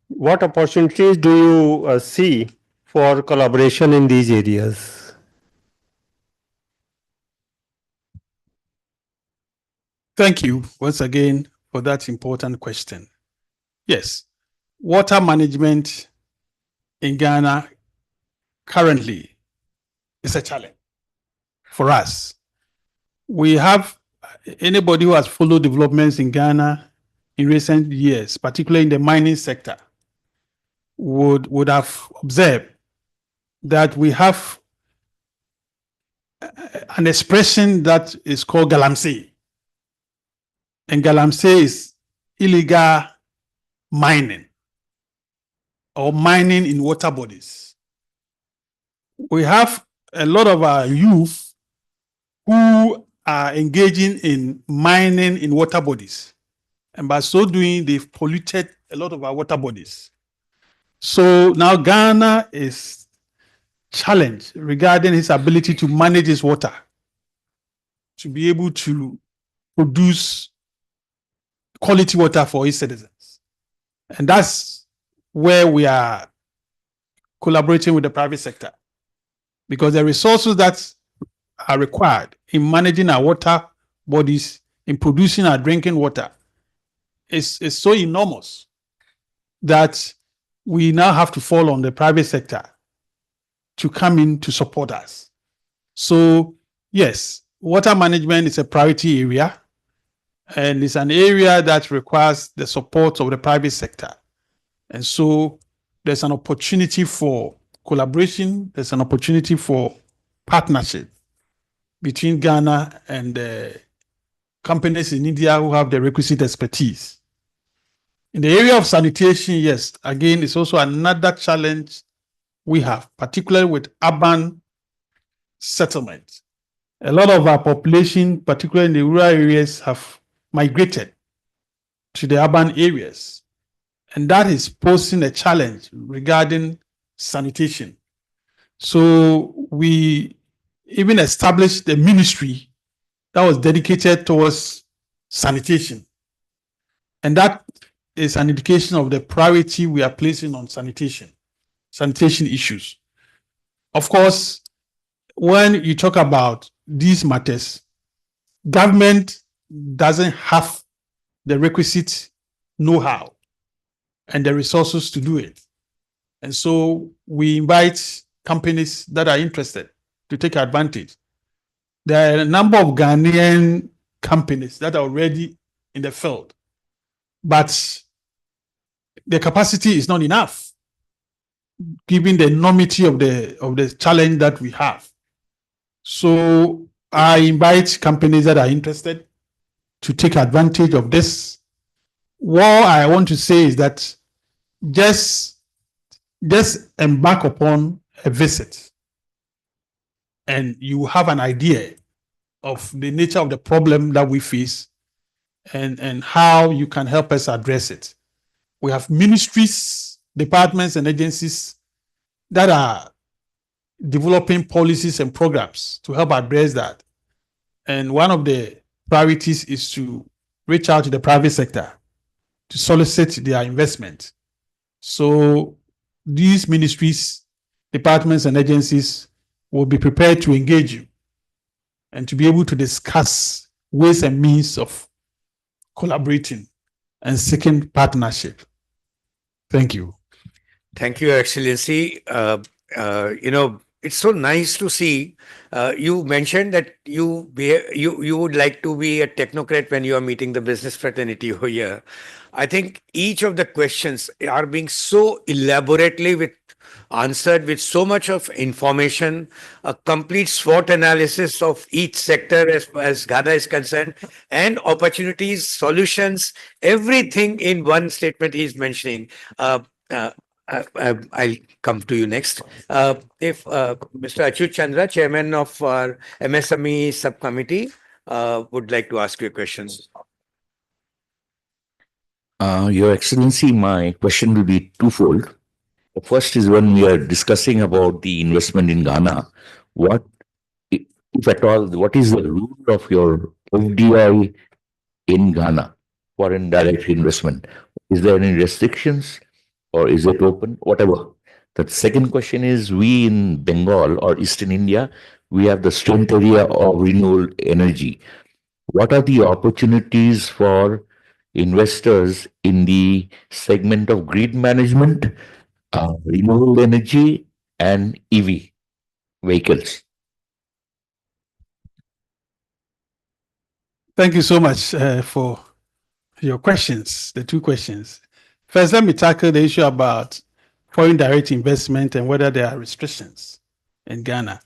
What opportunities do you see for collaboration in these areas? Thank you once again for that important question. Yes, water management in Ghana currently is a challenge for us. We have anybody who has followed developments in Ghana in recent years, particularly in the mining sector, would have observed that we have an expression that is called galamsey. And galamsey is illegal mining or mining in water bodies. We have a lot of our youth who are engaging in mining in water bodies. And by so doing, they've polluted a lot of our water bodies. So now Ghana is challenged regarding its ability to manage its water, to be able to produce quality water for its citizens. And that's where we are collaborating with the private sector, because the resources that are required in managing our water bodies, in producing our drinking water, is so enormous that we now have to fall on the private sector to come in to support us. So yes, water management is a priority area, and it's an area that requires the support of the private sector. And so there's an opportunity for collaboration, there's an opportunity for partnership between Ghana and the companies in India who have the requisite expertise. In the area of sanitation, yes, again, it's also another challenge we have, particularly with urban settlement. A lot of our population, particularly in the rural areas, have migrated to the urban areas. And that is posing a challenge regarding sanitation. So we even established a ministry that was dedicated towards sanitation. And that is an indication of the priority we are placing on sanitation issues. Of course, when you talk about these matters, government doesn't have the requisite know-how and the resources to do it. And so we invite companies that are interested to take advantage. There are a number of Ghanaian companies that are already in the field, but the capacity is not enough, given the enormity of the challenge that we have. So I invite companies that are interested to take advantage of this. What I want to say is that just embark upon a visit and you have an idea of the nature of the problem that we face and how you can help us address it. We have ministries, departments, and agencies that are developing policies and programs to help address that. And one of the priorities is to reach out to the private sector to solicit their investment. So these ministries, departments, and agencies will be prepared to engage you and to be able to discuss ways and means of collaborating and seeking partnership. Thank you. Thank you, Your Excellency. It's so nice to see. You mentioned that you would like to be a technocrat when you are meeting the business fraternity over here. I think each of the questions are being so elaborately answered with so much of information, a complete SWOT analysis of each sector as Ghana is concerned, and opportunities, solutions, everything in one statement he is mentioning. I'll come to you next. If Mr. Achyut Chandra, Chairman of our MSME Subcommittee, would like to ask you questions. Your Excellency, my question will be twofold. The first is when we are discussing about the investment in Ghana, what, if at all, what is the rule of your FDI in Ghana, foreign direct investment? Is there any restrictions or is it open? Whatever. The second question is, we in Bengal or Eastern India, we have the strength area of renewable energy. What are the opportunities for investors in the segment of grid management, renewable energy, and EV vehicles? Thank you so much for your questions, the two questions. First, let me tackle the issue about foreign direct investment and whether there are restrictions in Ghana.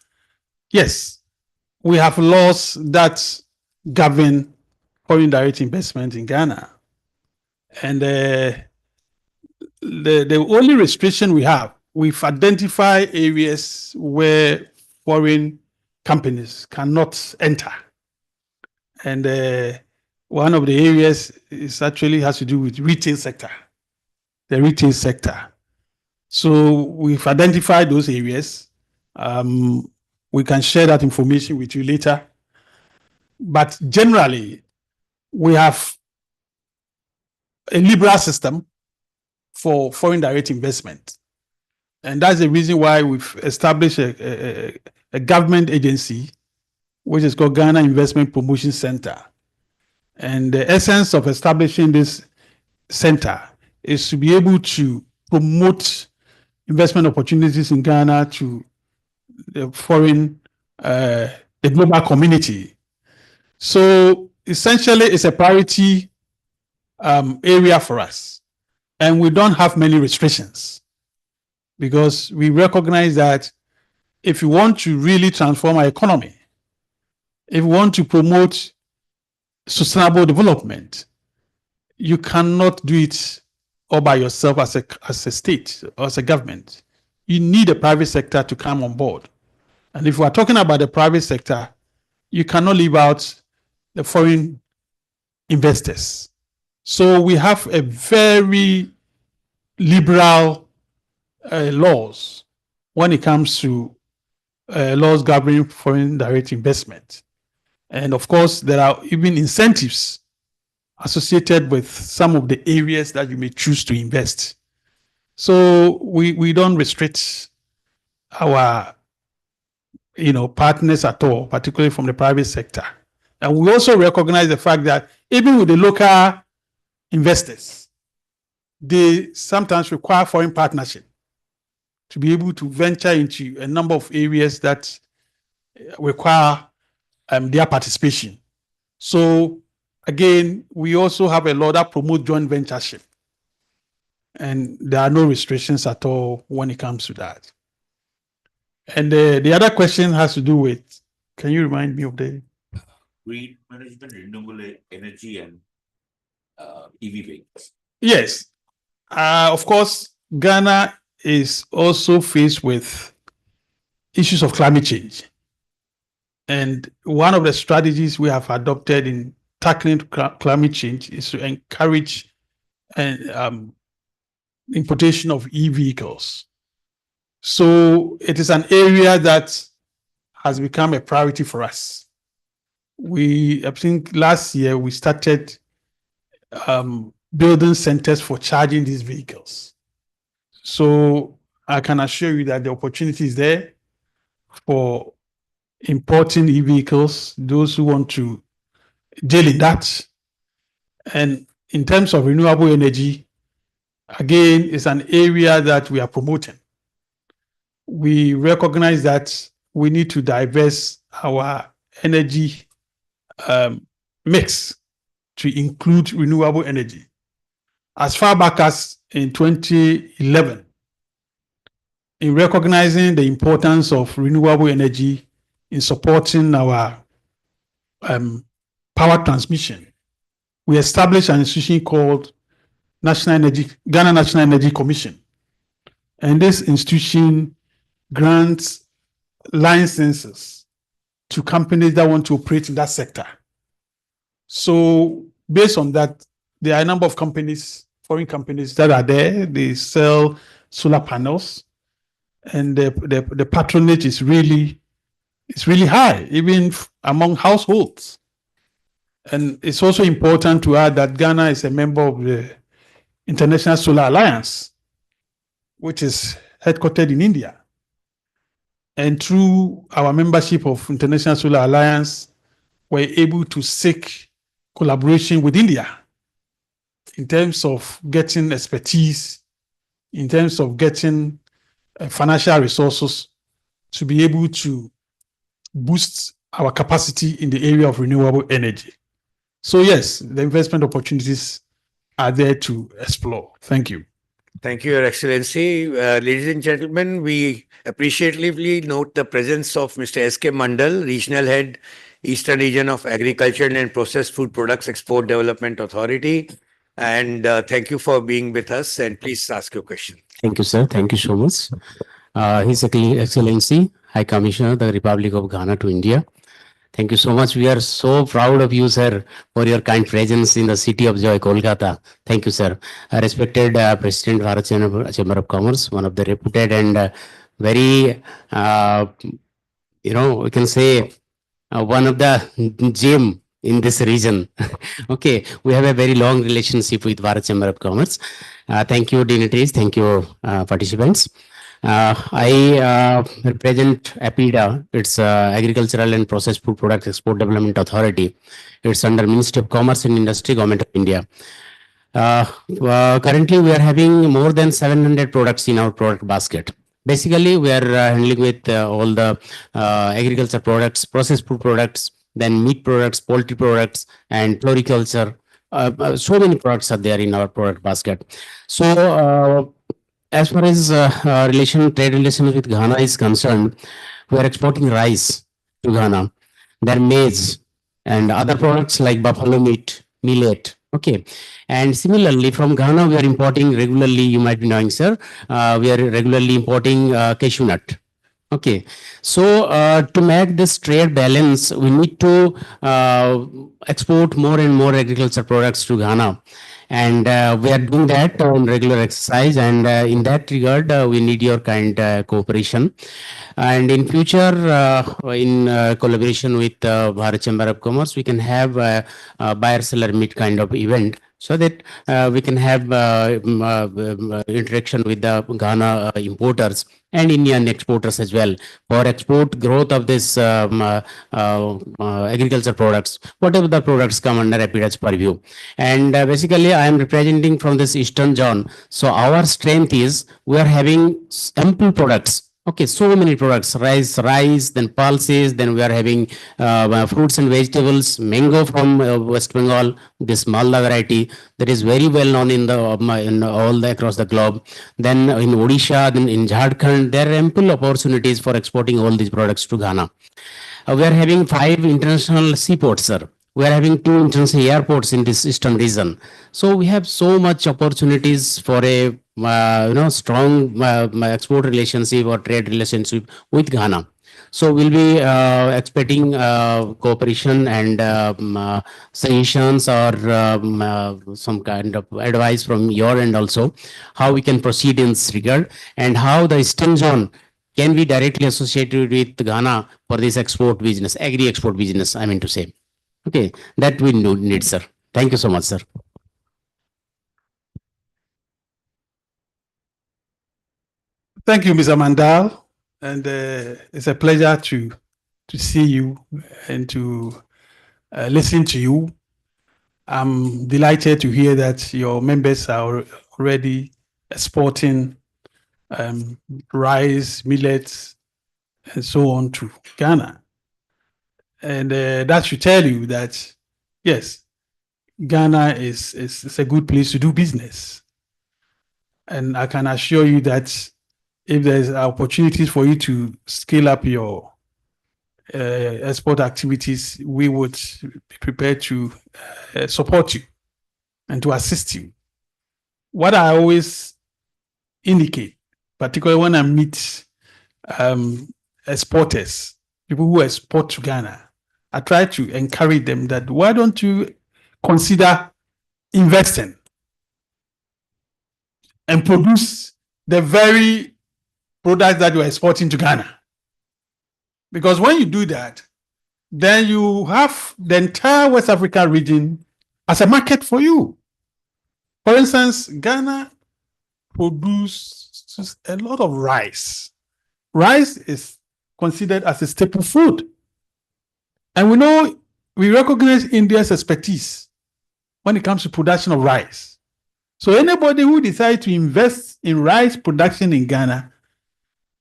Yes, we have laws that govern foreign direct investment in Ghana. And the only restriction we have, we've identified areas where foreign companies cannot enter. And one of the areas is actually has to do with retail sector, the retail sector. So we've identified those areas. We can share that information with you later. But generally, we have a liberal system for foreign direct investment. And that's the reason why we've established a government agency, which is called Ghana Investment Promotion Center. And the essence of establishing this center is to be able to promote investment opportunities in Ghana to the foreign, the global community. So essentially, it's a priority area for us. And we don't have many restrictions because we recognize that if you want to really transform our economy, if you want to promote sustainable development, you cannot do it all by yourself as a state or as a government. You need the private sector to come on board. And if we are talking about the private sector, you cannot leave out the foreign investors. So we have a very liberal laws when it comes to laws governing foreign direct investment. And of course, there are even incentives associated with some of the areas that you may choose to invest. So we don't restrict our partners at all, particularly from the private sector. And we also recognize the fact that even with the local investors, they sometimes require foreign partnership to be able to venture into a number of areas that require their participation. So again, we also have a law that promotes joint ventureship. And there are no restrictions at all when it comes to that. And the other question has to do with, can you remind me of the? Green management, renewable energy, and EV vehicles. Yes. Of course, Ghana is also faced with issues of climate change. And one of the strategies we have adopted in tackling climate change is to encourage importation of e-vehicles. So it is an area that has become a priority for us. I think last year we started building centers for charging these vehicles. So I can assure you that the opportunity is there for importing e-vehicles, those who want to deal in that. And in terms of renewable energy, again, it's an area that we are promoting. We recognize that we need to diverse our energy mix to include renewable energy. As far back as in 2011, in recognizing the importance of renewable energy in supporting our power transmission, we established an institution called Ghana National Energy Commission. And this institution grants licenses to companies that want to operate in that sector. So based on that, there are a number of companies, foreign companies that are there. They sell solar panels, and the patronage is really high, even among households. And it's also important to add that Ghana is a member of the International Solar Alliance, which is headquartered in India. And through our membership of International Solar Alliance, we're able to seek collaboration with India in terms of getting expertise, in terms of getting financial resources to be able to boost our capacity in the area of renewable energy. So yes, the investment opportunities are there to explore. Thank you. Thank you, Your Excellency. Ladies and gentlemen, we appreciatively note the presence of Mr. S.K. Mandal, Regional Head, Eastern Region of Agriculture and Processed Food Products Export Development Authority. And thank you for being with us. And please ask your question. Thank you, sir. Thank you so much. His Excellency, High Commissioner, the Republic of Ghana to India. Thank you so much. We are so proud of you, sir, for your kind presence in the city of joy, Kolkata. Thank you, sir. Respected President Bharat Chamber of Commerce, one of the reputed and very, we can say one of the gem in this region. Okay, we have a very long relationship with Bharat Chamber of Commerce. Thank you, dignitaries. Thank you, participants. I represent APIDA. It's Agricultural and Processed Food Products Export Development Authority. It's under Ministry of Commerce and Industry, Government of India. Currently, we are having more than 700 products in our product basket. Basically, we are handling with all the agriculture products, processed food products, then meat products, poultry products, and floriculture. So many products are there in our product basket. So, as far as trade relations with Ghana is concerned, we are exporting rice to Ghana, then maize and other products like buffalo meat, millet. Okay. And similarly, from Ghana, we are importing regularly, you might be knowing, sir, we are regularly importing cashew nut. Okay. So, to make this trade balance, we need to export more and more agriculture products to Ghana. And we are doing that on regular exercise. And in that regard, we need your kind cooperation. And in future, in collaboration with Bharat Chamber of Commerce, we can have a buyer-seller meet kind of event so that we can have interaction with the Ghana importers and Indian exporters as well for export growth of this agriculture products, whatever the products come under APIDA's purview. And basically, I am representing from this Eastern zone. So our strength is we are having ample products. Okay, so many products, rice, then pulses, then we are having fruits and vegetables, mango from West Bengal, this Malda variety that is very well known in across the globe. Then in Odisha, then in Jharkhand, there are ample opportunities for exporting all these products to Ghana. We are having 5 international seaports, sir. We are having 2 international airports in this eastern region. So we have so much opportunities for a strong export relationship or trade relationship with Ghana. So we'll be expecting cooperation and suggestions or some kind of advice from your end also, how we can proceed in this regard and how the Eastern Zone can be directly associated with Ghana for this export business, agri-export business, I mean to say. Okay, that we need, sir. Thank you so much, sir. Thank you, Mr. Mandal. And it's a pleasure to see you and to listen to you. I'm delighted to hear that your members are already exporting rice, millets, and so on to Ghana. And that should tell you that, yes, Ghana is a good place to do business. And I can assure you that if there's opportunities for you to scale up your export activities, we would be prepared to support you and to assist you. What I always indicate, particularly when I meet exporters, people who export to Ghana, I try to encourage them that why don't you consider investing and produce the very product that you are exporting to Ghana? Because when you do that, then you have the entire West Africa region as a market for you. For instance, Ghana produces a lot of rice. Rice is considered as a staple food. And we recognize India's expertise when it comes to production of rice. So anybody who decides to invest in rice production in Ghana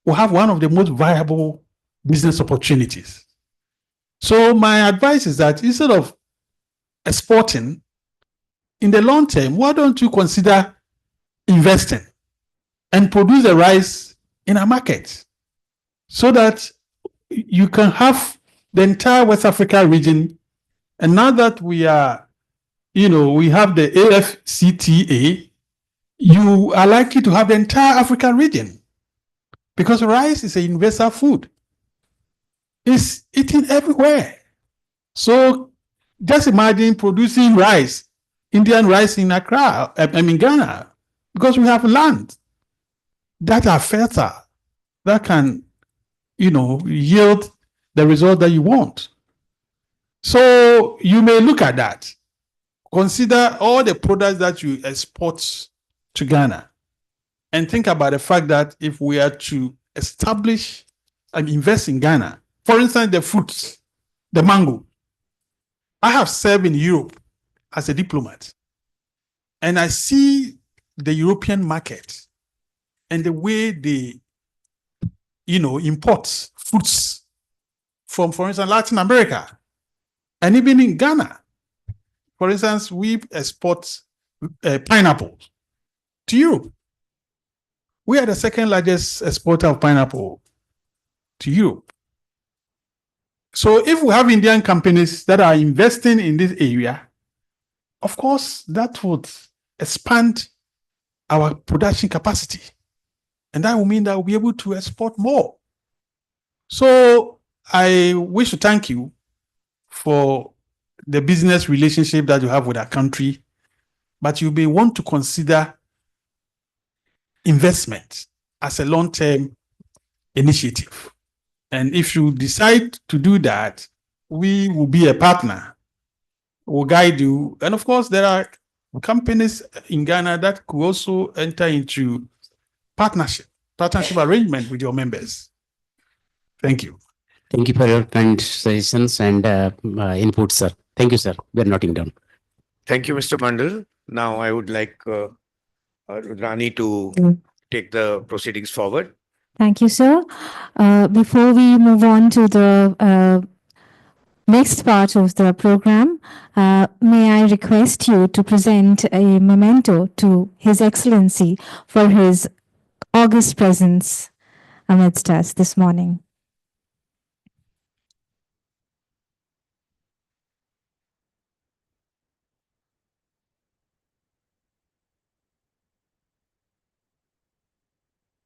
will have one of the most viable business opportunities. So my advice is that instead of exporting, in the long term, why don't you consider investing and produce the rice in our market so that you can have the entire West Africa region. And now that we are, we have the AFCTA, you are likely to have the entire African region because rice is a universal food. It's eaten everywhere. So just imagine producing rice, Indian rice in Accra, Ghana, because we have land that are fertile, that can, yield the result that you want. So you may look at that. Consider all the products that you export to Ghana and think about the fact that if we are to establish and invest in Ghana, for instance, the fruits, the mango. I have served in Europe as a diplomat, and I see the European market and the way they, import fruits from, for instance, Latin America, and even in Ghana. For instance, we export pineapples to Europe. We are the second largest exporter of pineapple to Europe. So if we have Indian companies that are investing in this area, of course, that would expand our production capacity. And that will mean that we'll be able to export more. So I wish to thank you for the business relationship that you have with our country, but you may want to consider investment as a long-term initiative. And if you decide to do that, we will be a partner. We'll guide you. And of course, there are companies in Ghana that could also enter into partnership arrangement with your members. Thank you. Thank you for your kind suggestions and input, sir. Thank you, sir. We are noting down. Thank you, Mr. Mandal. Now I would like Rani to take the proceedings forward. Thank you, sir. Before we move on to the next part of the program, may I request you to present a memento to His Excellency for his august presence amidst us this morning.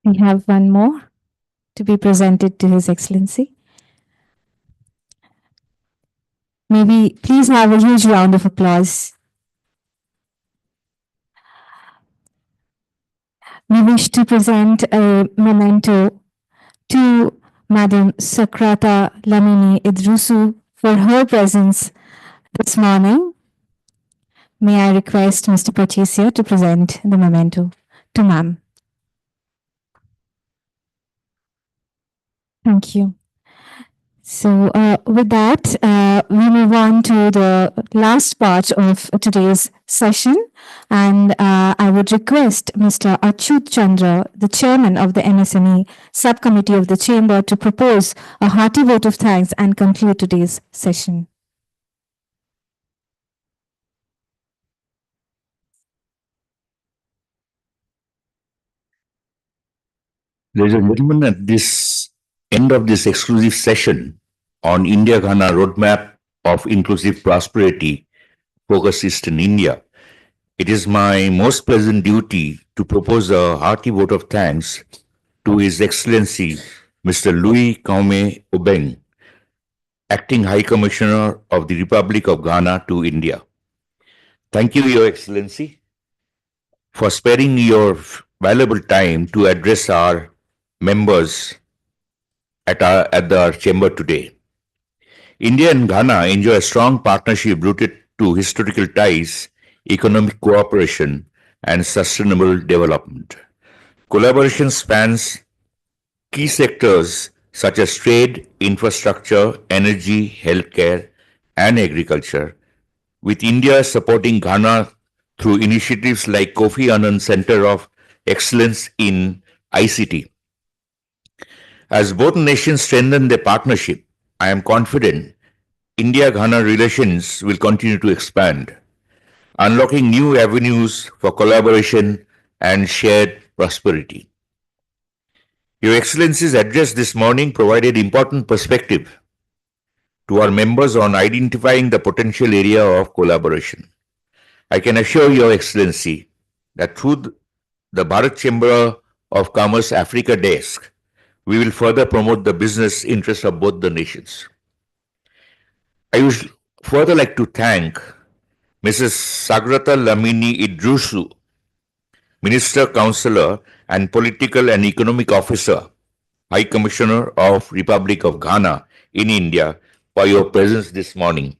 We have one more to be presented to His Excellency. May we please have a huge round of applause. We wish to present a memento to Madam Sakrata Lamini Idrusu for her presence this morning. May I request Mr. Pachesia to present the memento to Ma'am. Thank you. So with that, we move on to the last part of today's session. And I would request Mr. Achyut Chandra, the chairman of the MSME subcommittee of the chamber, to propose a hearty vote of thanks and conclude today's session. Ladies and gentlemen, at this end of this exclusive session on India-Ghana Roadmap of Inclusive Prosperity, Focus Eastern India, it is my most pleasant duty to propose a hearty vote of thanks to His Excellency Mr. Louis Kaume Obeng, Acting High Commissioner of the Republic of Ghana to India. Thank you, Your Excellency, for sparing your valuable time to address our members at our chamber today. India and Ghana enjoy a strong partnership rooted to historical ties, economic cooperation, and sustainable development. Collaboration spans key sectors such as trade, infrastructure, energy, healthcare, and agriculture, with India supporting Ghana through initiatives like Kofi Annan Center of Excellence in ICT. As both nations strengthen their partnership, I am confident India-Ghana relations will continue to expand, unlocking new avenues for collaboration and shared prosperity. Your Excellency's address this morning provided important perspective to our members on identifying the potential area of collaboration. I can assure Your Excellency that through the Bharat Chamber of Commerce Africa Desk, we will further promote the business interests of both the nations. I would further like to thank Mrs. Sagrata Lamini Idrusu, Minister, Councillor and Political and Economic Officer, High Commissioner of Republic of Ghana in India, for your presence this morning.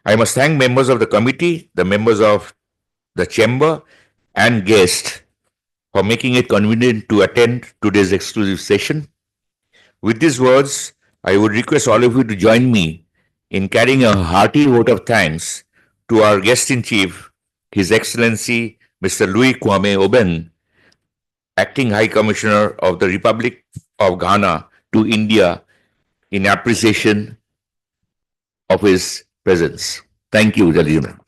I must thank members of the committee, the members of the chamber and guests for making it convenient to attend today's exclusive session. With these words, I would request all of you to join me in carrying a hearty vote of thanks to our guest-in-chief, His Excellency Mr. Louis Kwame Oben, Acting High Commissioner of the Republic of Ghana to India, in appreciation of his presence. Thank you, gentlemen.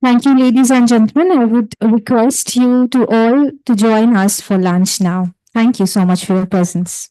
Thank you, ladies and gentlemen. I would request you to all to join us for lunch now. Thank you so much for your presence.